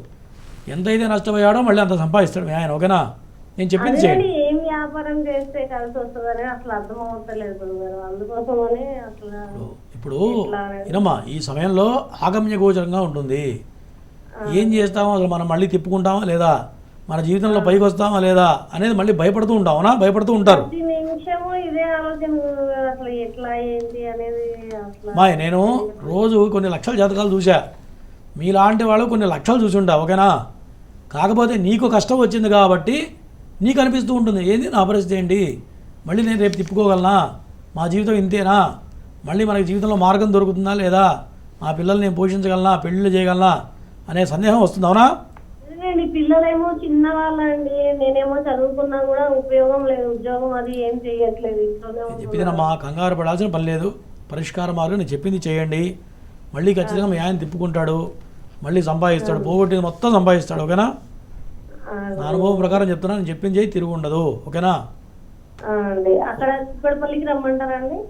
ఎంతైతే నష్టపోయాడో మళ్ళీ అంత సంపాదిస్తాడు మీ ఆయన. ఓకేనా? నేను చెప్పింది చేయండి. ఏం వ్యాపారం చేస్తే కలిసి వస్తుందని అసలు అర్థం అవుతలేదు, అందుకోసమని అసలు. ఇప్పుడు ఇనమ్మా, ఈ సమయంలో ఆగమ్య గోచరంగా ఉంటుంది. ఏం చేస్తామో అసలు మనం మళ్ళీ తిప్పుకుంటామా లేదా, మన జీవితంలో పైకి వస్తామా లేదా అనేది మళ్ళీ భయపడుతూ ఉంటామా? భయపడుతూ ఉంటారు. నేను రోజు కొన్ని లక్షల జాతకాలు చూసా, మీలాంటి వాళ్ళు కొన్ని లక్షలు చూసి ఉంటా. ఓకేనా? కాకపోతే నీకు కష్టం వచ్చింది కాబట్టి నీకు అనిపిస్తూ ఉంటుంది, ఏంది నా పరిస్థితి ఏంటి, మళ్ళీ నేను రేపు తిప్పుకోగలనా, మా జీవితం ఇంతేనా, మళ్ళీ మనకి జీవితంలో మార్గం దొరుకుతుందా లేదా, మా పిల్లల్ని నేను పోషించగలనా, పెళ్ళిళ్ళు చేయగలనా అనే సందేహం వస్తుంది. అవునా? పిల్లలేమో చిన్న వాళ్ళండి, నేనేమో చదువుకున్నా కూడా ఉపయోగం లేదు, ఉద్యోగం అది ఏం చేయట్లేదు. చెప్పిందమ్మా, కంగారు పడాల్సిన పని లేదు. పరిష్కార మార్గం నేను చెప్పింది చేయండి. మళ్ళీ ఖచ్చితంగా మీ ఆయన తిప్పుకుంటాడు, మళ్ళీ సంపాదిస్తాడు, పోగొట్టింది మొత్తం సంపాదిస్తాడు. ఓకేనా? నా అనుభవం ప్రకారం చెప్తున్నా, నేను చెప్పింది చేయి, తిరుగు ఉండదు. ఓకేనా?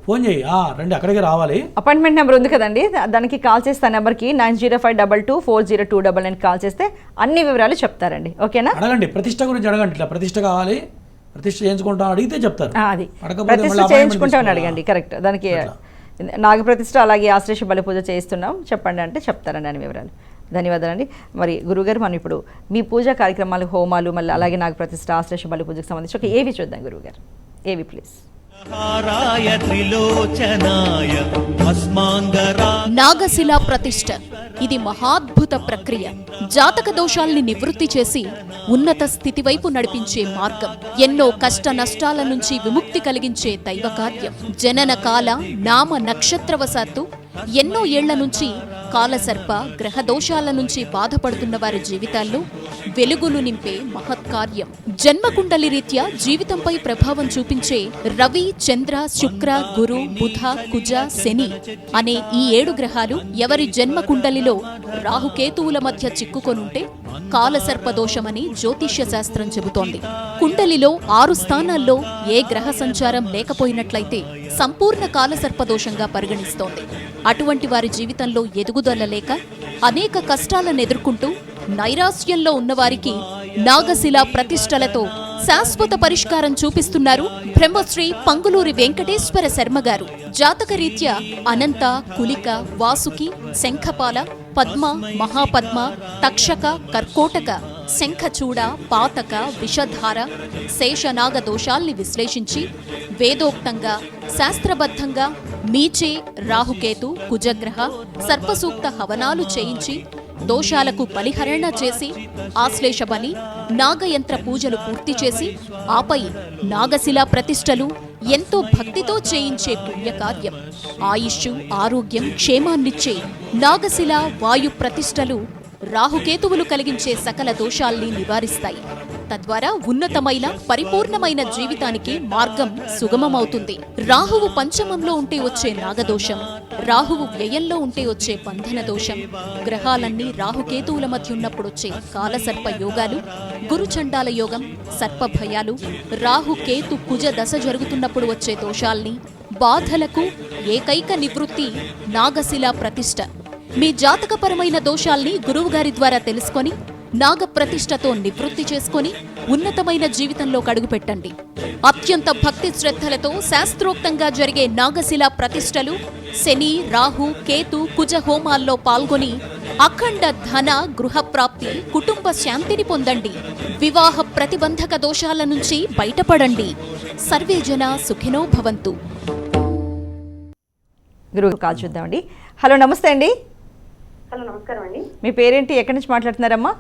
ఫోన్ చేయి, రండి, అక్కడికి రావాలి. అపాయింట్మెంట్ నెంబర్ ఉంది కదండి, దానికి కాల్ చేస్తే నెంబర్కి 9052240299 కాల్ చేస్తే అన్ని వివరాలు చెప్తారండి. ఓకేనా? అడగండి, ప్రతిష్ట గురించి అడగండి. ఇట్లా ప్రతిష్ట కావాలి, ప్రతిష్ట చేయించుకుంటాం అడిగితే చెప్తారు. అది ప్రతిష్ట చేయించుకుంటామని అడగండి. కరెక్ట్. దానికి నాగప్రతిష్ఠ అలాగే ఆశ్లేష బలి పూజ చేయిస్తున్నాం చెప్పండి అంటే చెప్తారండి అన్ని వివరాలు. ధన్యవాదాలండి. మరి గురువుగారు, మనం ఇప్పుడు మీ పూజా కార్యక్రమాలు, హోమాలు, మళ్ళీ అలాగే నాగప్రతిష్ఠ, ఆశ్లేష బలి పూజకు సంబంధించి ఒక ఏవి చూద్దాం గురువుగారు. ఏవి ప్లీజ్? నాగశిలా ప్రతిష్ఠ ఇది మహాద్భుత ప్రక్రియ. జాతక దోషాల్ని నివృత్తి చేసి ఉన్నత స్థితి వైపు నడిపించే మార్గం. ఎన్నో కష్ట నష్టాల నుంచి విముక్తి కలిగించే దైవ కార్యం. జనన కాల నామ నక్షత్రవశాత్తు ఎన్నో ఏళ్ల నుంచి కాలసర్ప గ్రహ దోషాల నుంచి బాధపడుతున్న వారి జీవితాల్లో వెలుగులు నింపే మహత్కార్యం. జన్మకుండలి రీత్యా జీవితంపై ప్రభావం చూపించే రవి, చంద్ర, శుక్ర, గురు, బుధ, కుజ, శని అనే ఈ 7 గ్రహాలు ఎవరి జన్మకుండలిలో రాహుకేతువుల మధ్య చిక్కుకొనుంటే కాలసర్పదోషమని జ్యోతిష్య శాస్త్రం చెబుతోంది. కుండలిలో 6 స్థానాల్లో ఏ గ్రహ సంచారం లేకపోయినట్లయితే సంపూర్ణ కాలసర్పదోషంగా పరిగణిస్తోంది. అటువంటి వారి జీవితంలో ఎదుగుదల లేక అనేక కష్టాలను ఎదుర్కొంటూ నైరాశ్యంలో ఉన్నవారికి నాగశిలా ప్రతిష్టలతో శాశ్వత పరిష్కారం చూపిస్తున్నారు బ్రహ్మశ్రీ పంగులూరి వెంకటేశ్వర శర్మ గారు. జాతకరీత్యా అనంత, కులిక, వాసుకి, శంఖపాల, పద్మ, మహాపద్మ, తక్షక, కర్కోటక, శంఖచూడ, పాతక, విషధార, శేషనాగ దోషాల్ని విశ్లేషించి వేదోక్తంగా శాస్త్రబద్ధంగా మీచే, రాహుకేతు, కుజగ్రహ, సర్పసూక్త హవనాలు చేయించి దోషాలకు బలిహరణ చేసి ఆశ్లేష బలి, నాగయంత్ర పూజలు పూర్తి చేసి ఆపై నాగశిలా ప్రతిష్టలు ఎంతో భక్తితో చేయించే పుణ్యకార్యం. ఆయుష్షు, ఆరోగ్యం, క్షేమాన్నిచ్చే నాగశిల వాయు ప్రతిష్టలు రాహుకేతువులు కలిగించే సకల దోషాల్ని నివారిస్తాయి. తద్వారా ఉన్నతమైన పరిపూర్ణమైన జీవితానికి మార్గం సుగమమవుతుంది. రాహువు పంచమంలో ఉంటే వచ్చే నాగదోషం, రాహువు వ్యయంలో ఉంటే వచ్చే బంధన దోషం, గ్రహాలన్నీ రాహుకేతువుల మధ్య ఉన్నప్పుడొచ్చే కాలసర్ప యోగాలు, గురుచండాల యోగం, సర్పభయాలు, రాహుకేతు కుజ దశ జరుగుతున్నప్పుడు వచ్చే దోషాల్ని, బాధలకు ఏకైక నివృత్తి నాగశిలా ప్రతిష్ఠ. మీ జాతకపరమైన దోషాల్ని గురువుగారి ద్వారా తెలుసుకొని నాగప్రతిష్ఠతో నివృత్తి చేసుకొని ఉన్నతమైన జీవితంలో అడుగుపెట్టండి. అత్యంత భక్తి శ్రద్ధలతో శాస్త్రోక్తంగా జరిగే నాగశిలా ప్రతిష్టలు శని, రాహు, కేతు, కుజ హోమాల్లో పాల్గొని అఖండ ధన, గృహప్రాప్తి, కుటుంబ శాంతిని పొందండి. వివాహ ప్రతిబంధక దోషాల నుంచి బయటపడండి. సర్వే జన సుఖినో భవంతు. గురువు కాల్ చూద్దామండి. హలో, నమస్తే అండి. హలో, నమస్కారం అండి. మీ పేరేంటి, ఎక్కడి నుంచి మాట్లాడుతున్నారమ్మా?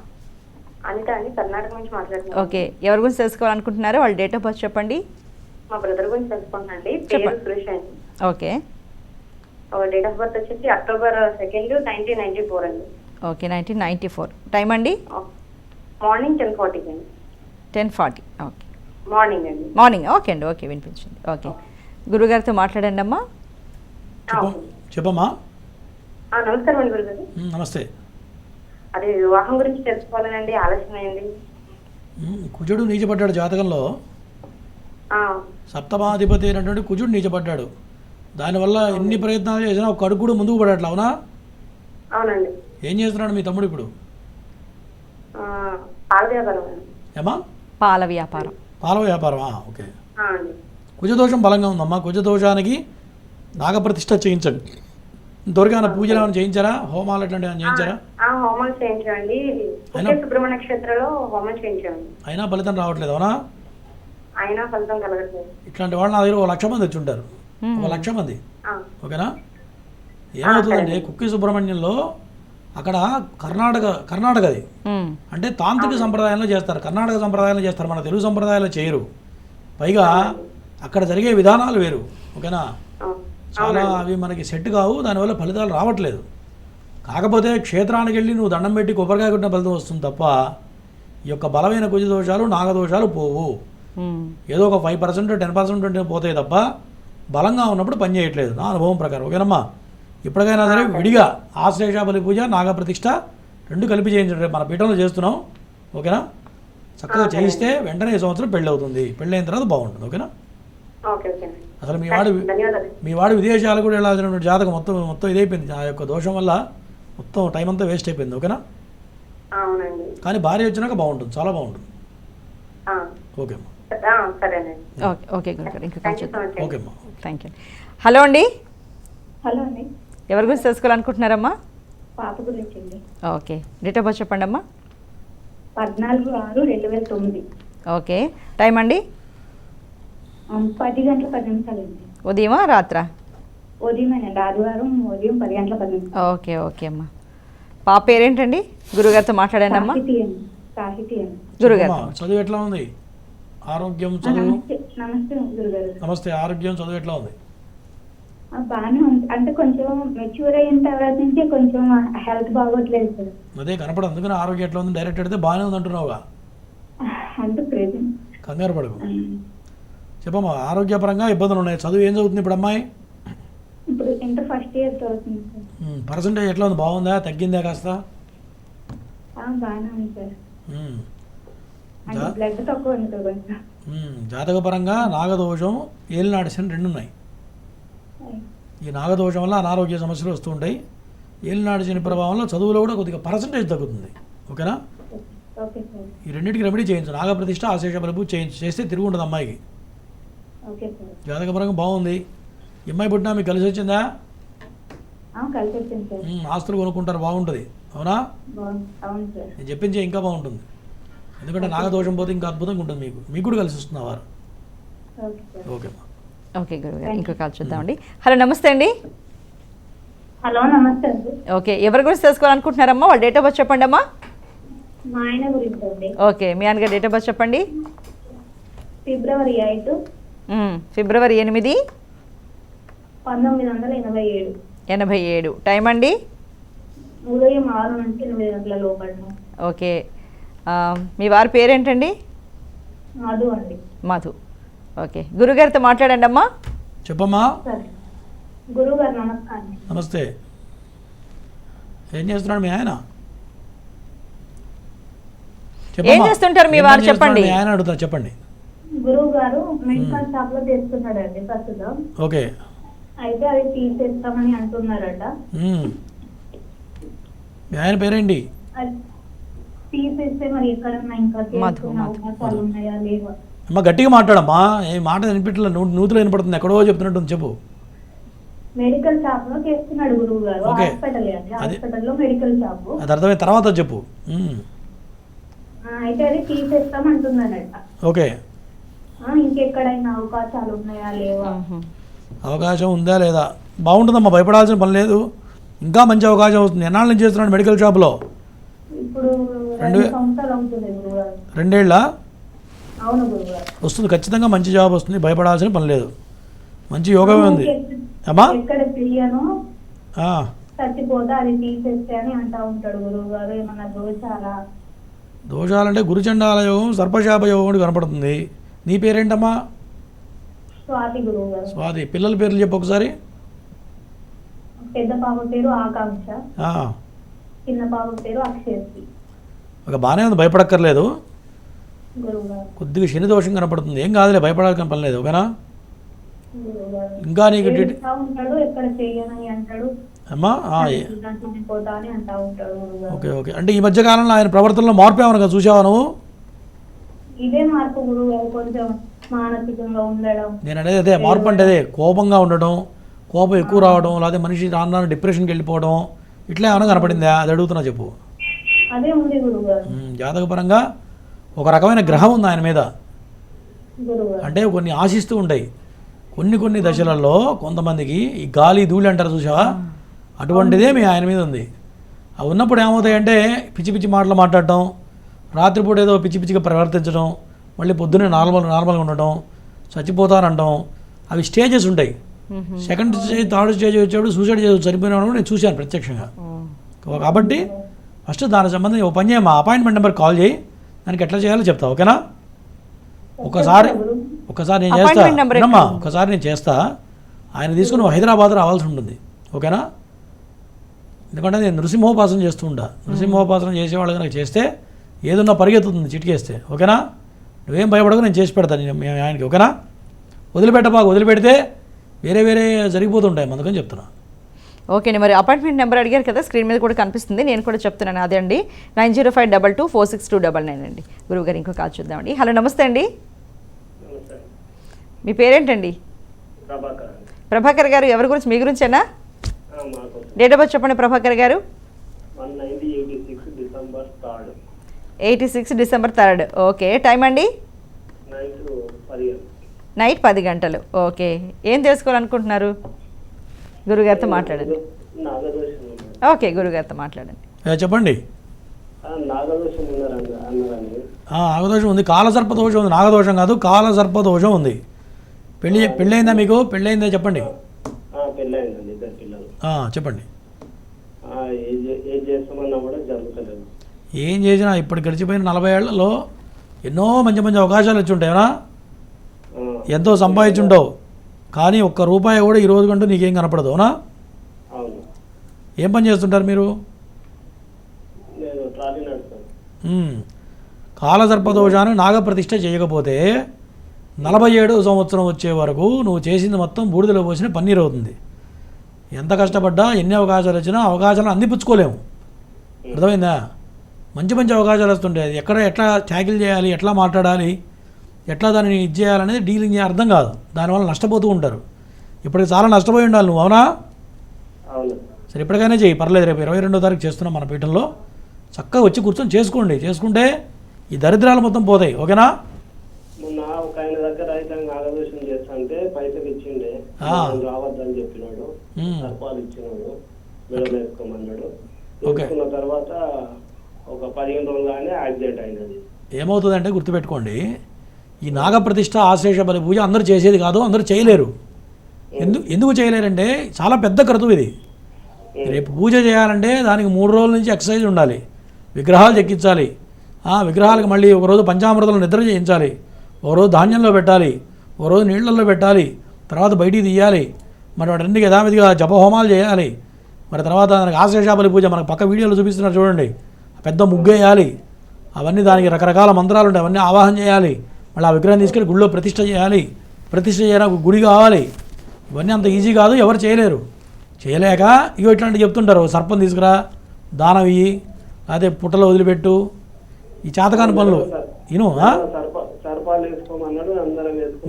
అనిత అండి, కర్ణాటక నుంచి మాట్లాడుతున్నాను. ఓకే, ఎవరి గురించి తెలుసుకోవాలనుకుంటున్నారో వాళ్ళ డేట్ ఆఫ్ బర్త్ చెప్పండి. మా బ్రదర్ గురించి తెలుసుకుంటానండి. పేరు చెప్పండి. సురేష్ అండి. ఓకే డేట్ ఆఫ్ బర్త్ వచ్చేసి October 2, 1994 అండి. ఓకే 1994. టైం అండి మార్నింగ్ 10:40 అండి. 10:40. ఓకే మార్నింగ్ అండి. మార్నింగ్. ఓకే అండి, ఓకే వినిపించింది. ఓకే గురుగారితో మాట్లాడండి అమ్మా. చెప్పమ్మా. నమస్కారం అండి గురుగారు. నమస్తే. అదే వివాహం గురించి తెలుసుకోవాలనండి, ఆలోచన అయింది. కుజుడు నీచపడ్డాడు జాతకంలో. సప్తమాధిపతి అయినటువంటి కుజుడు నీచపడ్డాడు. దానివల్ల ఎన్ని ప్రయత్నాలు చేసినా ఒక అడుగు కూడా ముందుకు పడట్లా. అవునా? అవునండి. ఏం చేస్తున్నాడు మీ తమ్ముడు ఇప్పుడు? పాల వ్యాపారం. ఏమా? పాల వ్యాపారం. పాల వ్యాపారమా? ఓకే. అండి. కుజదోషం బలంగా ఉందమ్మా. కుజదోషానికి నాగప్రతిష్ఠ చేయించండి. ఇంతవరకు పూజలు ఏమైనా చేయించారా? హోమాలు అట్లాంటివి ఏమైనా చేయించారా? హోమం చేయించండి. సుబ్రహ్మణ్య నక్షత్రంలో హోమం చేయించండి. అయినా ఫలితం రావట్లేదు. అవునా? అయినా ఫలితం కలగట్లేదు. ఇట్లాంటి వాళ్ళు నా దగ్గర 1,00,000 మంది వచ్చి ఉంటారు. 1,00,000 మంది. ఓకేనా? ఏమవుతుందంటే కుక్కి సుబ్రహ్మణ్యంలో అక్కడ కర్ణాటకది అంటే తాంత్రిక సంప్రదాయంలో చేస్తారు. కర్ణాటక సంప్రదాయంలో చేస్తారు, మన తెలుగు సంప్రదాయాలు చేయరు. పైగా అక్కడ జరిగే విధానాలు వేరు. ఓకేనా? చాలా అవి మనకి సెట్ కావు, దానివల్ల ఫలితాలు రావట్లేదు. కాకపోతే క్షేత్రానికి వెళ్ళి నువ్వు దండం పెట్టి కొబ్బరికాయ కొట్టిన ఫలితం వస్తుంది తప్ప ఈ యొక్క బలమైన కుజ దోషాలు నాగదోషాలు పోవు. ఏదో ఒక 5% 10% పోతాయి తప్ప బలంగా ఉన్నప్పుడు పని చేయట్లేదు నా అనుభవం ప్రకారం. ఓకేనమ్మా? ఇప్పటికైనా సరే విడిగా ఆశ్లేష బలి పూజ నాగప్రతిష్ఠ 2 కలిపి చేయించండి. మన పీఠంలో చేస్తున్నాం. ఓకేనా? చక్కగా చేయిస్తే వెంటనే ఈ సంవత్సరం పెళ్ళి అవుతుంది. పెళ్ళి అయిన తర్వాత బాగుంటుంది. ఓకేనా? అసలు మీ వాడు విదేశాలు కూడా వెళ్ళాల్సిన జాతకం మొత్తం ఇదైపోయింది. ఆ యొక్క దోషం వల్ల మొత్తం టైం అంతా వేస్ట్ అయిపోయింది. ఓకేనా? కానీ భార్య వచ్చినాక బాగుంటుంది, చాలా బాగుంటుంది. ఓకే అమ్మా. ఓకే ఓకే గురుగారు, ఇంకా కొంచెం. ఓకే అమ్మా. Thank you. హలో అండి. హలో అండి. ఎవరి గురించి తెలుసుకోవాలనుకుంటున్నారమ్మా? పాప గురించి అండి. ఓకే డేట్ ఆఫ్ బర్త్ చెప్పండి అమ్మా. 14/6/2009. ఓకే టైం అండి 10:10 అండి. ఉదయమా రాత్రా? ఉదయమేనండి, ఆదివారం ఉదయం 10:10. ఓకే ఓకే అమ్మా. పాప పేరేంటండి? గురుగారితో మాట్లాడండి అమ్మా. సాహితీ అండి. గురుగారు చదువు ఎట్లా ఉంది? ఆరోగ్యం చదువు? నమస్తే గురుగారు. నమస్తే. ఆరోగ్యం చదువు ఎట్లా ఉంది? బాగానే ఉంది. అంటే కొంచెం మెచ్యూర్ అయిన తర్వాత నుంచి కొంచెం హెల్త్ బాగోట్లేదు సార్. అదే కనపడదు, అందుకని ఆరోగ్యం ఎట్లా ఉంది డైరెక్ట్ అడిగితే బాగానే ఉంది అంటున్నావుగా. అంటే ప్రెజెంట్ కంగారు పడకు. చెప్పమ్మా, ఆరోగ్యపరంగా ఇబ్బందులు ఉన్నాయి. చదువు ఏం చదువుతుంది ఇప్పుడు అమ్మాయి? ఇప్పుడు ఇంటర్ ఫస్ట్ ఇయర్ చదువుతుంది సార్. పర్సంటేజ్ ఎట్లా ఉంది? బాగుందా తగ్గిందా కాస్త? బాగానే ఉంది సార్. అంటే బ్లడ్ తక్కువ ఉంది సార్ కొంచెం. జాతకపరంగా నాగదోషం ఏలినాడు శని 2 ఉన్నాయి. ఈ నాగదోషం వల్ల అనారోగ్య సమస్యలు వస్తూ ఉంటాయి. ఏలినాడు శని ప్రభావంలో చదువులో కూడా కొద్దిగా పర్సంటేజ్ తగ్గుతుంది. ఓకేనా? ఈ రెండింటికి రెమెడీ చేయించు. నాగప్రతిష్ఠ ఆశేష బలపు చేస్తే తిరుగు ఉంటుంది అమ్మాయికి. జాతకపరంగా బాగుంది. అమ్మాయి పుట్టినా మీకు కలిసి వచ్చిందా? ఆస్తులు కొనుక్కుంటారు, బాగుంటుంది. అవునా? నేను చెప్పించే ఇంకా బాగుంటుంది. ఎందుకంటే నాగదోషం పోతే ఇంకా అద్భుతంగా ఉంటుంది. మీకు కూడా కలిసి వస్తుంది వారు. ఓకే ఓకే గురుగారు, ఇంకో కాల్ చూద్దామండి. హలో నమస్తే అండి. హలో నమస్తే అండి. ఓకే ఎవరి గురించి తెలుసుకోవాలనుకుంటున్నారమ్మా? వాళ్ళ డేట్ ఆఫ్ బర్త్ చెప్పండి అమ్మా. మా ఆయన గురించి అండి. ఓకే మీ ఆయనగారు డేట్ ఆఫ్ బర్త్ చెప్పండి. February 8, February 8, 1987. 87. టైం అండి ఉదయం 6 నుంచి 8 గంటల లోపల. ఓకే మీ వారి పేరేంటండి? మధు అండి. మధు. ఓకే గురుగారితో మాట్లాడండి అమ్మా. చెప్పమ్మా. గురువు గారు నమస్కారం. నమస్తే. ఏం చేస్తున్నాడు మీ ఆయన? ఏం చేస్తుంటారు మీ వారు? చెప్పండి. ఆయన అడుగుతా, చెప్పండి. గురువు గారు మెడికల్ షాప్ లో చేస్తున్నాడండి ప్రస్తుతం. ఓకే. అయితే అది తీసేస్తామని అంటున్నారట. మీ ఆయన పేరేంటి? తీసేస్తే మరి ఎక్కడన్నా ఇంకా చేసుకునే అవకాశాలు ఉన్నాయా లేవా? అమ్మా గట్టిగా మాట్లాడమ్మా. ఏ మాట వినిపించలేదు, నూతులు వినపడుతుంది. ఎక్కడో చెప్తున్నట్టు చెప్పు. మెడికల్ షాప్ లో చేస్తున్నాడు గురువు గారు. హాస్పిటల్ అండి, హాస్పిటల్ లో మెడికల్ షాప్. అది అర్థమైన తర్వాత చెప్పు. అయితే అది తీసేస్తాం అంటున్నారట. ఓకే. ఇంకెక్కడైనా అవకాశాలు ఉన్నాయా లేవా? అవకాశం ఉందా లేదా? బాగుంటుందమ్మా, భయపడాల్సిన పని లేదు. ఇంకా మంచి అవకాశం వస్తుంది. ఎన్నాళ్ళ నుంచి చేస్తున్నాడు మెడికల్ షాప్లో? ఇప్పుడు 2 సంవత్సరాలు అవుతుంది గురువు గారు. 2 ఏళ్ళ? అవును గురుగారు. వస్తుంది, ఖచ్చితంగా మంచి జాబ్ వస్తుంది, భయపడాల్సిన పని లేదు. మంచి యోగమే ఉంది అమ్మా. ఎక్కడ చెయ్యను ఆ, చచ్చిపోతే అది తీసేస్తే అని అంటా ఉంటాడు గురువు గారు. ఏమన్నా దోషాలా? దోషాలంటే గురుచండాల యోగం, సర్పశాప యోగం కూడా కనపడుతుంది. నీ పేరేంటమ్మా? స్వాతి గురువు గారు. స్వాతి. పిల్లల పేర్లు చెప్పు ఒకసారి. పెద్ద పాప పేరు ఆకాంక్ష, ఆ, చిన్న పాప పేరు అక్షయశ్రీ. ఒక బాగానే ఉంది, భయపడక్కర్లేదు. గురువు గారు. కొద్దిగా శని దోషం కనపడుతుంది, ఏం కాదులే, భయపడాల్సిన పని లేదు. ఓకేనా? గురువు గారు. ఇంకా నీకు ఏడుస్తా ఉంటాడు, ఎక్కడ చెయ్యనని అంటాడు. అమ్మా చనిపోతా అని అంటా ఉంటాడు గురువు గారు. Okay okay. అంటే ఈ మధ్య కాలంలో ఆయన ప్రవర్తనలో మార్పు ఏమన్నా చూసావా నువ్వు? ఇదే మార్పు గురువు గారు, కొంచెం మానసికంగా ఉండడం. నేను అనేది అదే మార్పు అంటే అదే, కోపంగా ఉండడం, కోపం ఎక్కువ రావడం, లేకపోతే మనిషి రాను డిప్రెషన్కి వెళ్ళిపోవడం, ఇట్లా ఏమైనా కనపడిందా? అది అడుగుతున్నా చెప్పు. అదే ఉంది గురువు గారు. జాతకపరంగా ఒక రకమైన గ్రహం ఉంది ఆయన మీద, గురువు గారు. అంటే కొన్ని ఆశిస్తూ ఉంటాయి. కొన్ని దశలలో కొంతమందికి ఈ గాలి ధూళి అంటారు చూసావా, అటువంటిదే మీ ఆయన మీద ఉంది. అవి ఉన్నప్పుడు ఏమవుతాయంటే పిచ్చి పిచ్చి మాటలు మాట్లాడటం, రాత్రిపూట ఏదో పిచ్చి పిచ్చిగా ప్రవర్తించడం, మళ్ళీ పొద్దున్నే నార్మల్గా ఉండటం, చచ్చిపోతానంటాం. అవి స్టేజెస్ ఉంటాయి. సెకండ్ స్టేజ్, థర్డ్ స్టేజ్ వచ్చేప్పుడు సూసైడ్ చేసి చనిపోయిన వాళ్ళు నేను చూశాను ప్రత్యక్షంగా. కాబట్టి ఫస్ట్ దానికి సంబంధించి ఒక పని చేయమ్మా, అపాయింట్మెంట్ నెంబర్ కాల్ చేయి, దానికి ఎట్లా చేయాలో చెప్తా. ఓకేనా? ఒకసారి నేను చేస్తా అమ్మా, ఒకసారి నేను చేస్తా. ఆయన తీసుకుని నువ్వు హైదరాబాద్ రావాల్సి ఉంటుంది. ఓకేనా? ఎందుకంటే నేను నృసింహోపాసన చేస్తూ ఉంటా. నృసింహోపాసన చేసేవాళ్ళు కనుక చేస్తే ఏదన్నా పరిగెత్తుతుంది చిటికేస్తే. ఓకేనా? నువ్వేం భయపడకు, నేను చేసి పెడతాను మేము ఆయనకి. ఓకేనా? వదిలిపెడితే వేరే జరిగిపోతుంటాయి, అందుకని చెప్తున్నా. ఓకే అండి. మరి అపాయింట్మెంట్ నెంబర్ అడిగారు కదా, స్క్రీన్ మీద కూడా కనిపిస్తుంది, నేను కూడా చెప్తున్నాను. అదే అండి 9052246299 అండి. గురువుగారు ఇంకో కాల్ చూద్దామండి. హలో, నమస్తే అండి. మీ పేరేంటండి? ప్రభాకర్ గారు. ఎవరి గురించి? మీ గురించేనా? డేట్ ఆఫ్ బర్త్ చెప్పండి ప్రభాకర్ గారు. 86 డిసెంబర్ 3. ఓకే. టైం అండి? నైట్ 10 గంటలు. ఓకే. ఏం తెలుసుకోవాలనుకుంటున్నారు? గురుగారితో మాట్లాడండి. ఓకే, గురుగారితో మాట్లాడండి. చెప్పండి. నాగదోషం ఉంది, కాలసర్పదోషం ఉంది. నాగదోషం కాదు, కాలసర్పదోషం ఉంది. పెళ్ళయిందా మీకు? పెళ్ళయిందా చెప్పండి. చెప్పండి. ఏం చేసినా ఇప్పుడు గడిచిపోయిన 40 ఏళ్లలో ఎన్నో మంచి అవకాశాలు వచ్చి ఉంటాయనా, ఎంతో సంపాదించుంటావు, కానీ ఒక్క రూపాయి కూడా ఈ రోజు కంటూ నీకేం కనపడదు. అవునా? ఏం పని చేస్తుంటారు మీరు? కాలసర్పదోషాన్ని నాగప్రతిష్ఠ చేయకపోతే 47వ సంవత్సరం వచ్చే వరకు నువ్వు చేసింది మొత్తం బూడిదలో పోసిన పన్నీరు అవుతుంది. ఎంత కష్టపడ్డా, ఎన్ని అవకాశాలు వచ్చినా అవకాశాలను అందిపుచ్చుకోలేము. అర్థమైందా? మంచి అవకాశాలు వస్తుంటాయి. అది ఎట్లా ట్యాకిల్ చేయాలి, ఎట్లా మాట్లాడాలి, ఎట్లా దాన్ని ఇది చేయాలనేది డీలింగ్ చేయాలి, అర్థం కాదు. దానివల్ల నష్టపోతూ ఉంటారు. ఇప్పటికి చాలా నష్టపోయి ఉండాలి నువ్వు. అవునా? సరే, ఇప్పటికైనా చేయి, పర్లేదు. రేపు 22వ తారీఖు చేస్తున్నాం మన పీఠంలో. చక్కగా వచ్చి కూర్చొని చేసుకుంటే ఈ దరిద్రాలు మొత్తం పోతాయి. ఓకేనా? మొన్న ఒక ఆయన దగ్గర అయితే నాగదోషం చేస్తుంటే పైసలు ఇచ్చిండే, రావద్దని చెప్పినాడు, సర్పాలు ఇచ్చినాడు, మెడలు వేసుకోమన్నాడు. వేసుకున్న తర్వాత ఒక 15 రోజులుగానే యాక్సిడెంట్ అయినది. ఏమవుతుందంటే గుర్తుపెట్టుకోండి, ఈ నాగప్రతిష్ఠ, ఆశ్లేష బలి పూజ అందరూ చేసేది కాదు, అందరూ చేయలేరు. ఎందుకు చేయలేరంటే చాలా పెద్ద క్రతువు ఇది. రేపు పూజ చేయాలంటే దానికి 3 రోజుల నుంచి ఎక్సర్సైజ్ ఉండాలి, విగ్రహాలు చెక్కించాలి, విగ్రహాలకు మళ్ళీ ఒకరోజు పంచామృతాలు నిద్ర చేయించాలి, ఒకరోజు ధాన్యంలో పెట్టాలి, ఒకరోజు నీళ్లలో పెట్టాలి, తర్వాత బయటికి తీయాలి, మరి వాటన్నిటికీ యథావిధిగా జపహోమాలు చేయాలి. మరి తర్వాత దానికి ఆశ్లేషాబలి పూజ మనకు పక్క వీడియోలో చూపిస్తున్నారు చూడండి, పెద్ద ముగ్గేయాలి, అవన్నీ దానికి రకరకాల మంత్రాలు ఉంటాయి, అవన్నీ ఆవాహన చేయాలి, మళ్ళీ ఆ విగ్రహం తీసుకెళ్ళి గుడిలో ప్రతిష్ఠ చేయాలి, ప్రతిష్ఠ చేయడానికి గుడి కావాలి. ఇవన్నీ అంత ఈజీ కాదు, ఎవరు చేయలేరు. చేయలేక ఇగో ఇట్లాంటివి చెప్తుంటారు, సర్పం తీసుకురా, దానం ఇయ్యి, అదే పుట్టలో వదిలిపెట్టు, ఈ చేతకాని పనులు.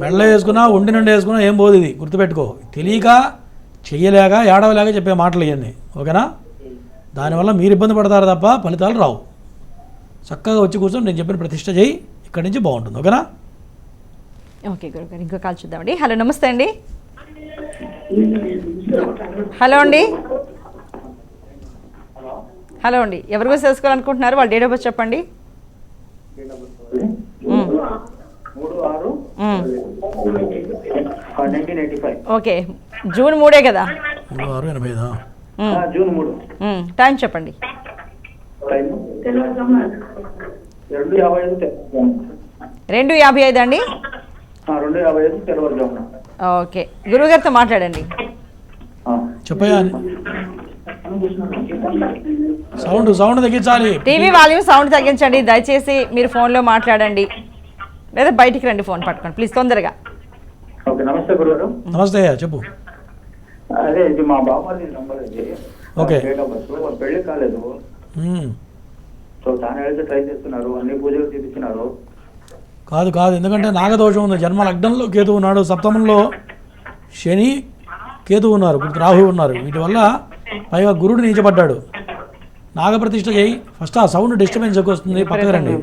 మెళ్ళ వేసుకున్నా, ఒంటి నుండి వేసుకున్నా ఏం పోదు. ఇది గుర్తుపెట్టుకో. తెలియక, చెయ్యలేక, ఏడవలేక చెప్పే మాటలు ఇవన్నీ. ఓకేనా? దానివల్ల మీరు ఇబ్బంది పడతారు తప్ప ఫలితాలు రావు. చక్కగా వచ్చి కూర్చొని నేను చెప్పిన ప్రతిష్ఠ చేయి, ఇక్కడి నుంచి బాగుంటుంది. ఓకేనా? ఓకే గురుగారు, ఇంకో కాల్ చూద్దామండి. హలో, నమస్తే అండి. హలో అండి. హలో అండి, ఎవరి గురించి తెలుసుకోవాలనుకుంటున్నారు? వాళ్ళ డేట్ ఆఫ్ బర్త్ చెప్పండి. 1985. ఓకే, జూన్ 3 కదా? 685. జూన్ 3. టైం చెప్పండి. 2:55 2:55 అండి. 2:55 తెల్లవారుజామున. ఓకే, గురువుగారితో మాట్లాడండి. చెప్పయ్యా. సౌండ్ తగ్గించాలి. టీవీ వాల్యూమ్ సౌండ్ తగ్గించండి దయచేసి. మీరు ఫోన్లో మాట్లాడండి లేదా బయటికి రండి, ఫోన్ పట్టుకోండి ప్లీజ్ తొందరగా. ఓకే, నమస్తే గురుగారు. నమస్తే అయ్యా, చెప్పు. అదే ఇది మా బాబాది నంబర్ ఇది. ఓకే. Date of birth. వాళ్ళు పెళ్లి కాలేదు, సో దాని అయితే ట్రై చేస్తున్నారు, అన్ని పూజలు తీపిస్తున్నారు. కాదు, ఎందుకంటే నాగదోషం ఉంది. జన్మ లగ్నంలో కేతు ఉన్నాడు, సప్తమంలో శని కేతు ఉన్నారు, రాహు ఉన్నారు. వీటి వల్ల పైగా గురుడు నీచబడ్డాడు. నాగప్రతిష్ఠ చేయి ఫస్ట్. ఆ సౌండ్ డిస్టర్బెన్స్ ఎక్కువ వస్తుంది, పక్కకు రండి.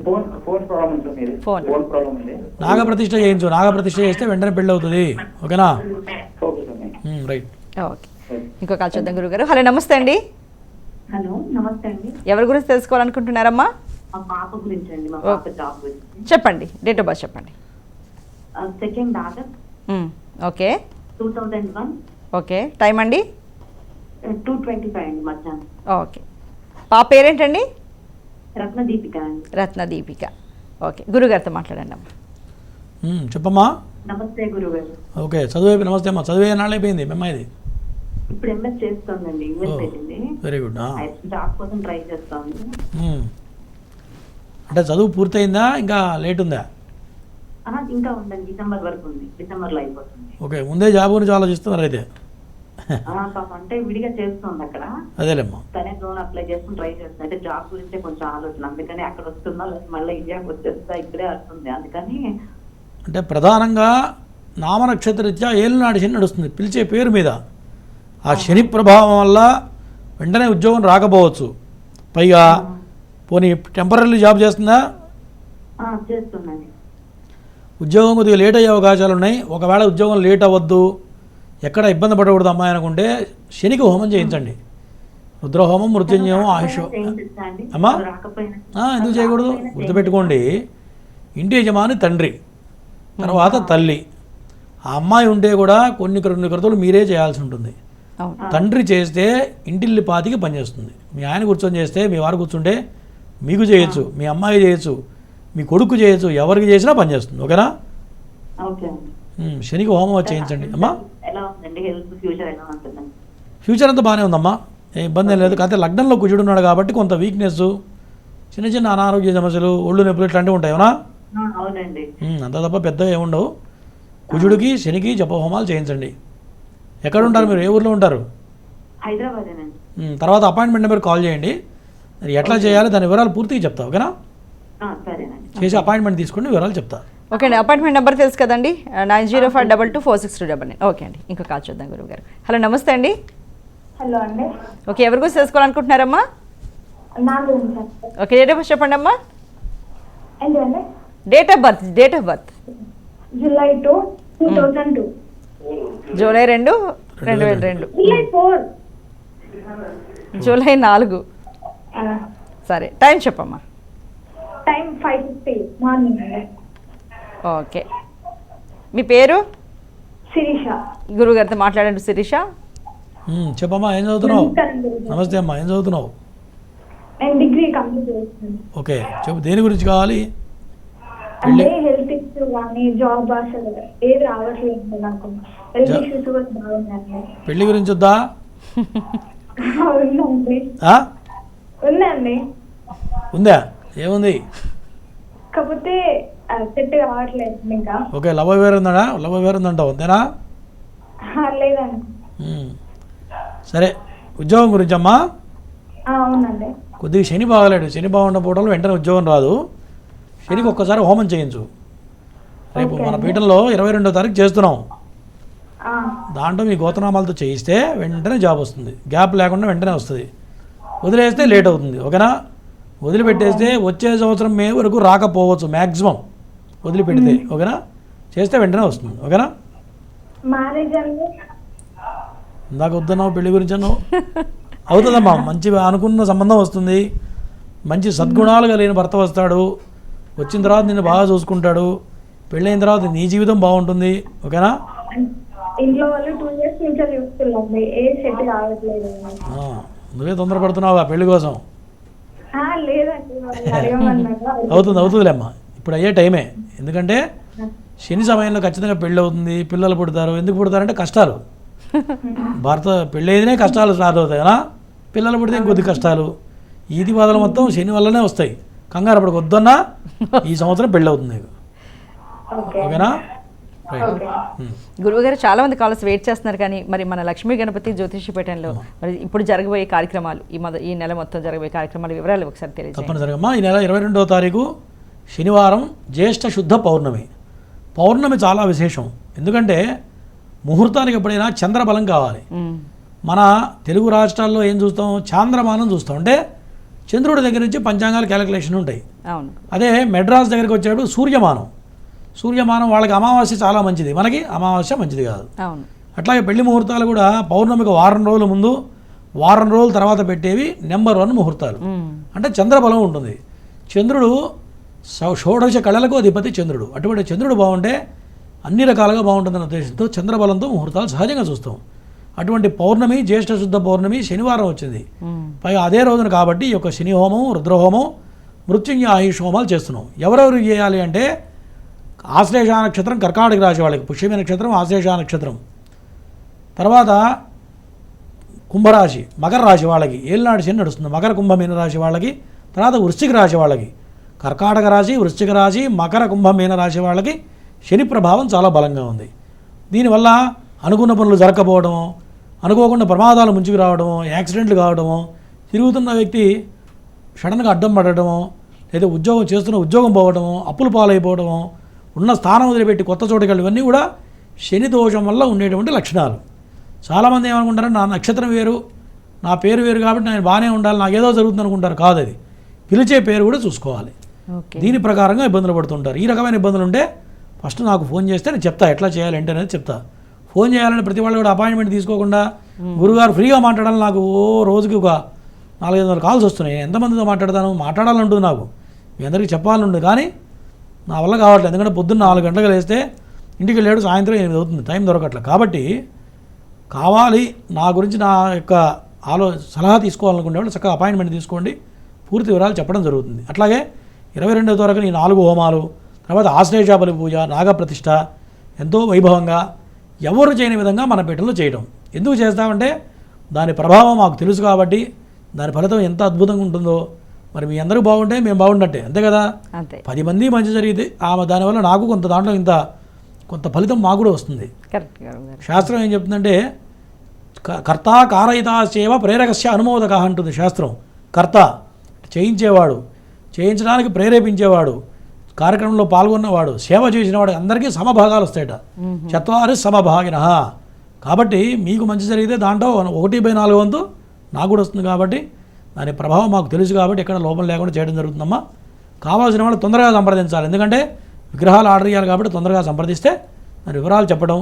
నాగప్రతిష్ఠ చేయించు. నాగప్రతిష్ఠ చేస్తే వెంటనే పెళ్ళి అవుతుంది. ఓకేనా? రైట్. ఓకే, ఇంకో కాల్ చూద్దాం గురుగారు. హలో, నమస్తే అండి. హలో, నమస్తే అండి. ఎవరి గురించి తెలుసుకోవాలనుకుంటున్నారమ్మా? మా పాప గురించి అండి. మా పాప జాబ్ గురించి చెప్పండి. డేట్ ఆఫ్ బర్త్ చెప్పండి. 2nd August okay 2001. Okay, time అండి? 2:25 అండి మధ్యాహ్నం. ఓకే, పాప పేరేంటండి? రత్నదీపిక అండి. రత్నదీపిక. ఓకే, గురుగారితో మాట్లాడండి అమ్మా. చెప్పమ్మా. నమస్తే గురుగారు. ఓకే, చదువు. నమస్తే అమ్మా. చదువు నాళ్ళు అయిపోయింది మీ అమ్మాయిది? ఇప్పుడు ఎంఎస్ చేస్తోందండి, యూఎస్ వెళ్ళింది. Very good. జాబ్ కోసం ట్రై చేస్తోంది. అంటే చదువు పూర్తయిందా, ఇంకా లేట్ ఉందా? ఇంకా ఉందండి, డిసెంబర్ వరకు ఉంది. డిసెంబర్లో అయిపోతుంది. ఓకే, ముందే జాబ్ గురించి ఆలోచిస్తున్నారు అయితే? పాప అంటే విడిగా చేస్తుంది అక్కడ. అదేలేమ్మా. తనే లోన్ అప్లై చేసుకుని ట్రై చేస్తుంది. అంటే జాబ్ గురించే కొంచెం ఆలోచన, అందుకని అక్కడ వస్తుందా మళ్ళీ ఇండియాకి వచ్చేస్తా, ఇక్కడే వస్తుంది అందుకని. అంటే ప్రధానంగా నామనక్షత్రరీత్యా ఏలినాడు శని నడుస్తుంది, పిలిచే పేరు మీద. ఆ శని ప్రభావం వల్ల వెంటనే ఉద్యోగం రాకపోవచ్చు. పైగా పోనీ టెంపరీ జాబ్ చేస్తుందా? చేస్తుందండి. ఉద్యోగం కొద్దిగా లేట్ అయ్యే అవకాశాలు ఉన్నాయి. ఒకవేళ ఉద్యోగం లేట్ అవ్వద్దు, ఎక్కడ ఇబ్బంది పడకూడదు అమ్మాయి అనుకుంటే శనికి హోమం చేయించండి. రుద్రహోమం, మృత్యుంజయం, ఆయుష్. అమ్మా ఎందుకు చేయకూడదు? గుర్తుపెట్టుకోండి, ఇంటి యజమాని తండ్రి, తర్వాత తల్లి. ఆ అమ్మాయి ఉంటే కూడా కొన్ని క్రతువులు మీరే చేయాల్సి ఉంటుంది. తండ్రి చేస్తే ఇంటిల్లి పాతికి పనిచేస్తుంది. మీ ఆయన కూర్చొని చేస్తే, మీ వారు కూర్చుంటే మీకు చేయొచ్చు, మీ అమ్మాయి చేయొచ్చు, మీ కొడుకు చేయొచ్చు, ఎవరికి చేసినా పనిచేస్తుంది. ఓకేనా? శనికి హోమం చేయించండి అమ్మా. ఫ్యూచర్ అంతా బాగానే ఉందమ్మా, ఏ ఇబ్బంది ఏం లేదు. కాకపోతే లగ్నంలో కుజుడు ఉన్నాడు కాబట్టి కొంత వీక్నెస్, చిన్న అనారోగ్య సమస్యలు, ఒళ్ళు నొప్పులు ఇట్లాంటివి ఉంటాయి. అవునా? అంత తప్ప పెద్ద ఏముండవు. కుజుడికి శనికి జపహోమాలు చేయించండి. ఎక్కడ ఉంటారు మీరు? ఏ ఊర్లో ఉంటారు? హైదరాబాద్. తర్వాత అపాయింట్మెంట్ నెంబర్ కాల్ చేయండి, మరి ఎట్లా చేయాలి దాని వివరాలు పూర్తిగా చెప్తా. ఓకేనా? చేసి అపాయింట్మెంట్ తీసుకుని వివరాలు చెప్తా. ఓకే అండి, అపాయింట్మెంట్ నెంబర్ తెలుసు కదండి, 9052246299. ఓకే అండి, ఇంకో కాల్ చూద్దాం గురువు గారు. హలో, నమస్తే అండి. హలో అండి. ఓకే, ఎవరి గురించి తెలుసుకోవాలనుకుంటున్నారమ్మా? ఓకే, డేట్ ఆఫ్ బర్త్ చెప్పండి అమ్మా. Date of birth July 2, 2002. July 2, 2002. July 4. సరే, టైం చెప్పమ్మా. Time 5:50 morning. ఓకే, మీ పేరు? శిరీష. గురుగారితో మాట్లాడండి. శిరీష చెప్పమ్మా, ఏం చదువుతున్నావు? నమస్తే అమ్మా, ఏం చదువుతున్నావు? నేను డిగ్రీ కంప్లీట్ చేస్తున్నాను. ఓకే, చెప్పు, దేని గురించి కావాలి? అంటే హెల్త్ ఇష్యూ కానీ జాబ్ అసలు ఏది రావట్లేదు నాకు. హెల్త్ ఇష్యూస్ కూడా బాగున్నాయి. పెళ్లి గురించి వద్దా? ఉందండి. ఉందా? ఏముంది? కాకపోతే సెట్ కావట్లేదు ఇంకా. ఓకే, లవ్ అఫేర్ ఉందా? లవ్ అఫేర్ ఉందంటావు అంతేనా? లేదండి. సరే, ఉద్యోగం గురించి అమ్మా. అవునండి. కొద్దిగా శని బాగలేడు. శని బాగుండకపోవడం వెంటనే ఉద్యోగం రాదు. శనికి ఒక్కసారి హోమం చేయించు. రేపు మన పీఠంలో 22వ తారీఖు చేస్తున్నాం. దాంట్లో మీ గోత్రనామాలతో చేయిస్తే వెంటనే జాబ్ వస్తుంది. గ్యాప్ లేకుండా వెంటనే వస్తుంది. వదిలేస్తే లేట్ అవుతుంది. ఓకేనా? వదిలిపెట్టేస్తే వచ్చే సంవత్సరం మే వరకు రాకపోవచ్చు మ్యాక్సిమం, వదిలిపెడితే. ఓకేనా? చేస్తే వెంటనే వస్తుంది. ఓకేనా? ఇందాక వద్దన్నావు పెళ్లి గురించి అన్నావు. అవుతుందమ్మా, మంచి అనుకున్న సంబంధం వస్తుంది. మంచి సద్గుణాలు కలిగిన భర్త వస్తాడు. వచ్చిన తర్వాత నిన్ను బాగా చూసుకుంటాడు. పెళ్ళైన తర్వాత నీ జీవితం బాగుంటుంది. ఓకేనా? ఇంట్లో వాళ్ళు 2 years నుంచి చూస్తున్నాం, ఏ సెట్ కావట్లేదు. నువ్వే తొందరపడుతున్నావా పెళ్లి కోసం? లేదండి, అడగమన్నారు. అవుతుందిలేమ్మా, ఇప్పుడు అయ్యే టైమే. ఎందుకంటే శని సమయంలో ఖచ్చితంగా పెళ్ళి అవుతుంది, పిల్లలు పుడతారు. ఎందుకు పుడతారంటే కష్టాలు. భర్త పెళ్ళైతేనే కష్టాలు స్టార్ట్ అవుతాయి కదా, పిల్లలు పుడితే ఇంకొద్ది కష్టాలు. ఈది బాధలు మొత్తం శని వల్లనే వస్తాయి. కంగారు అప్పటికి వద్దన్నా ఈ సంవత్సరం పెళ్ళి అవుతుంది నీకు. ఓకేనా? గురువుగారు చాలా మంది కాలర్స్ వెయిట్ చేస్తున్నారు, కానీ మరి మన లక్ష్మీ గణపతి జ్యోతిష్యపీఠంలో మరి ఇప్పుడు జరగబోయే కార్యక్రమాలు, ఈ నెల మొత్తం జరగబోయే కార్యక్రమాల వివరాలు ఒకసారి తెలియజేయండి. తప్పనిసరిగా ఈ నెల 22వ తారీఖు శనివారం, జ్యేష్ఠ శుద్ధ పౌర్ణమి. పౌర్ణమి చాలా విశేషం. ఎందుకంటే ముహూర్తానికి ఎప్పుడైనా చంద్రబలం కావాలి. మన తెలుగు రాష్ట్రాల్లో ఏం చూస్తాం? చాంద్రమానం చూస్తాం. అంటే చంద్రుడి దగ్గర నుంచి పంచాంగాల క్యాలిక్యులేషన్ ఉంటాయి. అదే మెడ్రాస్ దగ్గరికి వచ్చేటప్పుడు సూర్యమానం వాళ్ళకి అమావాస్య చాలా మంచిది, మనకి అమావాస్య మంచిది కాదు. అట్లాగే పెళ్లి ముహూర్తాలు కూడా పౌర్ణమికి వారం రోజుల ముందు, వారం రోజుల తర్వాత పెట్టేవి నెంబర్ 1 ముహూర్తాలు. అంటే చంద్రబలం ఉంటుంది. చంద్రుడు షోడశ కళలకు అధిపతి చంద్రుడు. అటువంటి చంద్రుడు బాగుంటే అన్ని రకాలుగా బాగుంటుందన్న ఉద్దేశంతో చంద్రబలంతో ముహూర్తాలు సహజంగా చూస్తాం. అటువంటి పౌర్ణమి, జ్యేష్ఠ శుద్ధ పౌర్ణమి శనివారం వచ్చింది. పైగా అదే రోజున కాబట్టి ఈ యొక్క శని హోమం, రుద్రహోమం, మృత్యుంజయ ఆయుష్ హోమాలు చేస్తున్నాం. ఎవరెవరు చేయాలి అంటే ఆశ్లేష నక్షత్రం కర్కాటక రాశి వాళ్ళకి, పుష్యమి నక్షత్రం ఆశ్లేష నక్షత్రం, తర్వాత కుంభరాశి మకర రాశి వాళ్ళకి ఏళ్ళనాడు శని నడుస్తుంది. మకర కుంభమీన రాశి వాళ్ళకి, తర్వాత వృశ్చిక రాశి వాళ్ళకి, కర్కాటక రాశి, వృశ్చిక రాశి, మకర కుంభమీన రాశి వాళ్ళకి శని ప్రభావం చాలా బలంగా ఉంది. దీనివల్ల అనుకున్న పనులు జరగకపోవడము, అనుకోకుండా ప్రమాదాలు ముంచుకు రావడము, యాక్సిడెంట్లు కావడము, తిరుగుతున్న వ్యక్తి సడన్గా అడ్డం పడటము, లేదా ఉద్యోగం చేస్తున్న ఉద్యోగం పోవడము, అప్పులు పాలైపోవడము, ఉన్న స్థానం వదిలిపెట్టి కొత్త చోటుకి వెళ్ళి, ఇవన్నీ కూడా శని దోషం వల్ల ఉండేటువంటి లక్షణాలు. చాలామంది ఏమనుకుంటారంటే నా నక్షత్రం వేరు, నా పేరు వేరు కాబట్టి నేను బాగానే ఉండాలి, నాకు ఏదో జరుగుతుంది అనుకుంటారు. కాదు, అది పిలిచే పేరు కూడా చూసుకోవాలి. దీని ప్రకారంగా ఇబ్బందులు పడుతుంటారు. ఈ రకమైన ఇబ్బందులు ఉంటే ఫస్ట్ నాకు ఫోన్ చేస్తే నేను చెప్తా ఎట్లా చేయాలి ఏంటి అనేది చెప్తా. ఫోన్ చేయాలని ప్రతి వాళ్ళు కూడా అపాయింట్మెంట్ తీసుకోకుండా గురుగారు ఫ్రీగా మాట్లాడాలి, నాకు రోజుకి ఒక 400-500 కాల్స్ వస్తున్నాయి, ఎంతమందితో మాట్లాడాలంటుంది నాకు, మీ అందరికీ చెప్పాలనుంది, కానీ నా వల్ల కావట్లేదు. ఎందుకంటే పొద్దున్న 4 గంటలకు లేస్తే ఇంటికి వెళ్ళాడు సాయంత్రం 8 అవుతుంది, టైం దొరకట్లేదు. కాబట్టి కావాలి నా గురించి నా యొక్క సలహా తీసుకోవాలనుకునే వాళ్ళు చక్కగా అపాయింట్మెంట్ తీసుకోండి, పూర్తి వివరాలు చెప్పడం జరుగుతుంది. అట్లాగే 22వ తారీఖున ఈ 4 హోమాలు, తర్వాత ఆశ్లేష బలి పూజ, నాగప్రతిష్ఠ ఎంతో వైభవంగా ఎవరు చేయని విధంగా మన పీఠంలో చేయడం. ఎందుకు చేస్తామంటే దాని ప్రభావం మాకు తెలుసు కాబట్టి, దాని ఫలితం ఎంత అద్భుతంగా ఉంటుందో. మరి మీ అందరూ బాగుంటే మేము బాగున్నట్టే, అంతే కదా. 10 మంది మంచి జరిగితే దానివల్ల నాకు కొంత దాంట్లో కొంత ఫలితం మాకు కూడా వస్తుంది. శాస్త్రం ఏం చెప్తుందంటే కర్త కారయితాసేవ ప్రేరకస్య అనుమోదక అంటుంది శాస్త్రం. కర్త చేయించేవాడు, చేయించడానికి ప్రేరేపించేవాడు, కార్యక్రమంలో పాల్గొన్నవాడు, సేవ చేసినవాడు అందరికీ సమభాగాలు వస్తాయట. 4 సమభాగిన. కాబట్టి మీకు మంచి జరిగితే దాంట్లో 1/4 వంతు నాకు కూడా వస్తుంది. కాబట్టి దాని ప్రభావం మాకు తెలుసు కాబట్టి ఎక్కడ లోపం లేకుండా చేయడం జరుగుతుందమ్మా. కావాల్సిన వాళ్ళు తొందరగా సంప్రదించాలి, ఎందుకంటే విగ్రహాలు ఆర్డర్ చేయాలి కాబట్టి తొందరగా సంప్రదిస్తే దాని వివరాలు చెప్పడం,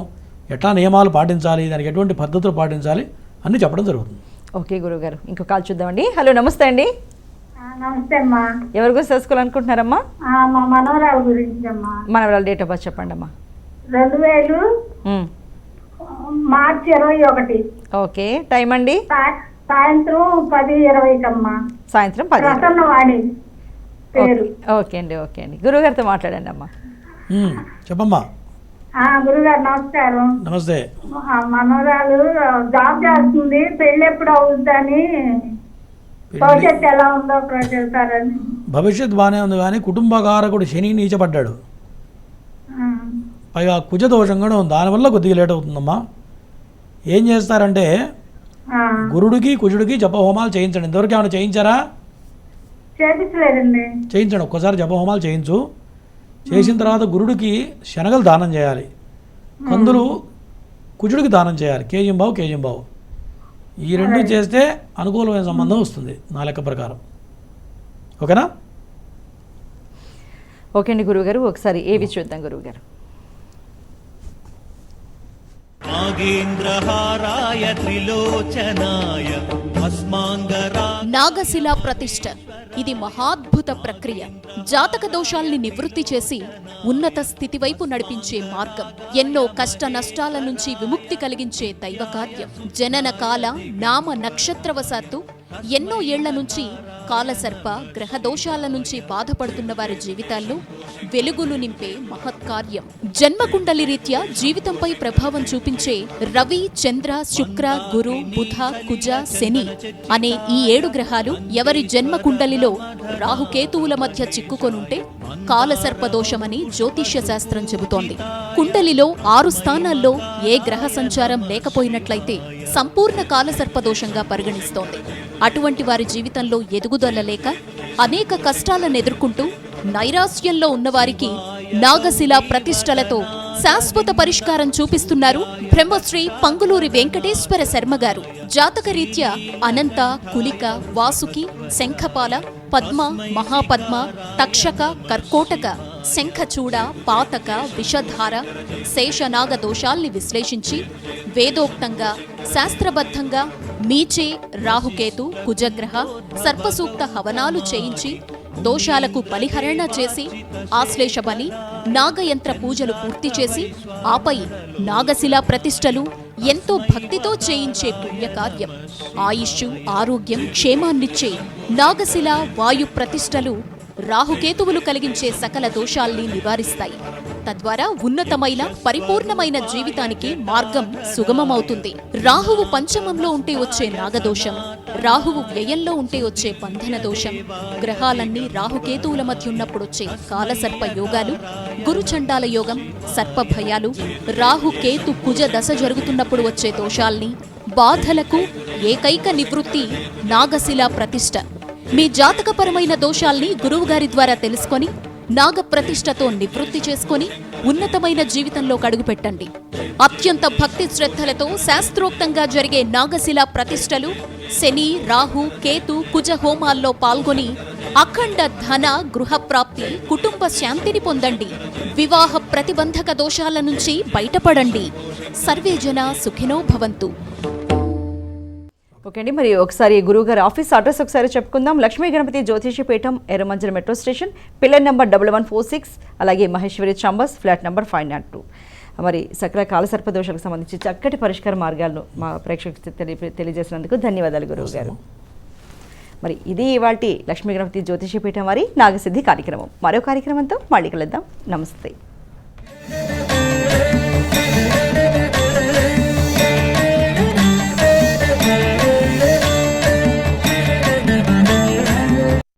ఎట్లా నియమాలు పాటించాలి, దానికి ఎటువంటి పద్ధతులు పాటించాలి అన్నీ చెప్పడం జరుగుతుంది. ఓకే గురువుగారు, ఇంకో కాల్ చూద్దామండి. హలో, నమస్తే అండి. నమస్తే అమ్మా. ఎవరి గురించి తెలుసుకోవాలనుకుంటున్నారమ్మా? మా మనవరాల గురించి అమ్మా. మనవరాల డేట్ ఆఫ్ బర్త్ చెప్పండి అమ్మా. 2000 మార్చి 21. ఓకే, టైం అండి? సాయంత్రం 10:20 అమ్మా. సాయంత్రం 10. ప్రసన్నవాణి పేరు. ఓకే అండి, గురువుగారితో మాట్లాడండి అమ్మా. చెప్పమ్మా. గురుగారు నమస్కారం. నమస్తే. మనవరాలు జాబ్ చేస్తుంది, పెళ్ళి ఎప్పుడు అవుతుందని, భవిష్యత్తు ఎలా ఉందో చెప్తారని. భవిష్యత్తు బాగానే ఉంది, కానీ కుటుంబకారకుడు శని నీచపడ్డాడు, పైగా కుజదోషం కూడా ఉంది, దానివల్ల కొద్దిగా లేట్ అవుతుందమ్మా. ఏం చేస్తారంటే గురుడికి కుజుడికి జపహోమాలు చేయించండి. ఇంతవరకు ఏమైనా చేయించారా? చేయించండి, ఒక్కసారి జపహోమాలు చేయించు. చేసిన తర్వాత గురుడికి శనగలు దానం చేయాలి, కందులు కుజుడికి దానం చేయాలి, కేజింబావు. ఈ 2 చేస్తే అనుకూలమైన సంబంధం వస్తుంది నా లెక్క ప్రకారం. ఓకేనా? ఓకే అండి గురువుగారు, ఒకసారి ఏవి చూద్దాం గురువుగారు. నాగేంద్రహారాయ త్రిలోచనాయ నాగశిలా ప్రతిష్ఠ ఇది మహాద్భుత ప్రక్రియ. జాతక దోషాల్ని నివృత్తి చేసి ఉన్నత స్థితి వైపు నడిపించే మార్గం. ఎన్నో కష్ట నష్టాల నుంచి విముక్తి కలిగించే దైవ కార్యం. జనన కాల నామ నక్షత్రవశాత్తు ఎన్నో ఏళ్ల నుంచి కాలసర్ప గ్రహ దోషాల నుంచి బాధపడుతున్న వారి జీవితాల్లో వెలుగులు నింపే మహత్కార్యం. జన్మకుండలి రీత్యా జీవితంపై ప్రభావం చూపించే రవి, చంద్ర, శుక్ర, గురు, బుధ, కుజ, శని అనే ఈ 7 గ్రహాలు ఎవరి జన్మకుండలిలో రాహుకేతువుల మధ్య చిక్కుకొనుంటే కాలసర్ప దోషమని జ్యోతిష్య శాస్త్రం చెబుతోంది. కుండలిలో 6 స్థానాల్లో ఏ గ్రహ సంచారం లేకపోయినట్లయితే సంపూర్ణ కాలసర్ప దోషంగా పరిగణిస్తోంది. అటువంటి వారి జీవితంలో ఎదుగుదల లేక అనేక కష్టాలను ఎదుర్కొంటూ నైరాశ్యంలో ఉన్నవారికి నాగశిలా ప్రతిష్టలతో శాశ్వత పరిష్కారం చూపిస్తున్నారు బ్రహ్మశ్రీ పంగులూరి వెంకటేశ్వర శర్మ గారు. జాతకరీత్యా అనంత, కులిక, వాసుకి, శంఖపాల, పద్మ, మహాపద్మ, తక్షక, కర్కోటక, శంఖచూడ, పాతక, విషధార, శేషనాగ దోషాల్ని విశ్లేషించి వేదోక్తంగా శాస్త్రబద్ధంగా మీచే, రాహుకేతు, కుజగ్రహ, సర్పసూక్త హవనాలు చేయించి దోషాలకు బలిహరణ చేసి ఆశ్లేష బలి, నాగయంత్ర పూజలు పూర్తి చేసి ఆపై నాగశిలా ప్రతిష్టలు ఎంతో భక్తితో చేయించే పుణ్యకార్యం. ఆయుష్షు, ఆరోగ్యం, క్షేమాన్నిచ్చే నాగశిల వాయు ప్రతిష్టలు రాహుకేతువులు కలిగించే సకల దోషాల్ని నివారిస్తాయి. తద్వారా ఉన్నతమైన పరిపూర్ణమైన జీవితానికి మార్గం సుగమమవుతుంది. రాహువు పంచమంలో ఉంటే వచ్చే నాగదోషం, రాహువు వ్యయంలో ఉంటే వచ్చే బంధన దోషం, గ్రహాలన్నీ రాహుకేతువుల మధ్య ఉన్నప్పుడొచ్చే కాలసర్ప యోగాలు, గురుచండాల యోగం, సర్పభయాలు, రాహుకేతు కుజ దశ జరుగుతున్నప్పుడు వచ్చే దోషాల్ని, బాధలకు ఏకైక నివృత్తి నాగశిలా ప్రతిష్ఠ. మీ జాతకపరమైన దోషాల్ని గురువుగారి ద్వారా తెలుసుకొని నాగ ప్రతిష్టతో నివృత్తి చేసుకొని ఉన్నతమైన జీవితంలో అడుగుపెట్టండి. అత్యంత భక్తి శ్రద్ధలతో శాస్త్రోక్తంగా జరిగే నాగశిలా ప్రతిష్టలు శని, రాహు, కేతు, కుజ హోమాల్లో పాల్గొని అఖండ ధన, గృహప్రాప్తి, కుటుంబ శాంతిని పొందండి. వివాహ ప్రతిబంధక దోషాల నుంచి బయటపడండి. సర్వే జన సుఖినో భవంతు. ఓకే అండి, మరి ఒకసారి గురువుగారి ఆఫీస్ అడ్రస్ ఒకసారి చెప్పుకుందాం. Lakshmi Ganapati జ్యోతిషపీఠం, ఎర్రమంజల metro station, pillar number 1146, అలాగే మహేశ్వరి చాంబర్స్, ఫ్లాట్ నెంబర్ 502. మరి సకల కాలసర్ప దోషాలకు సంబంధించి చక్కటి పరిష్కార మార్గాలను మా ప్రేక్షకులకు తెలియజేసినందుకు ధన్యవాదాలు గురువు గారు. మరి ఇది ఇవాల్టి లక్ష్మీ గణపతి జ్యోతిషపీఠం వారి నాగసిద్ధి కార్యక్రమం. మరో కార్యక్రమంతో మళ్ళీ కలుద్దాం. నమస్తే.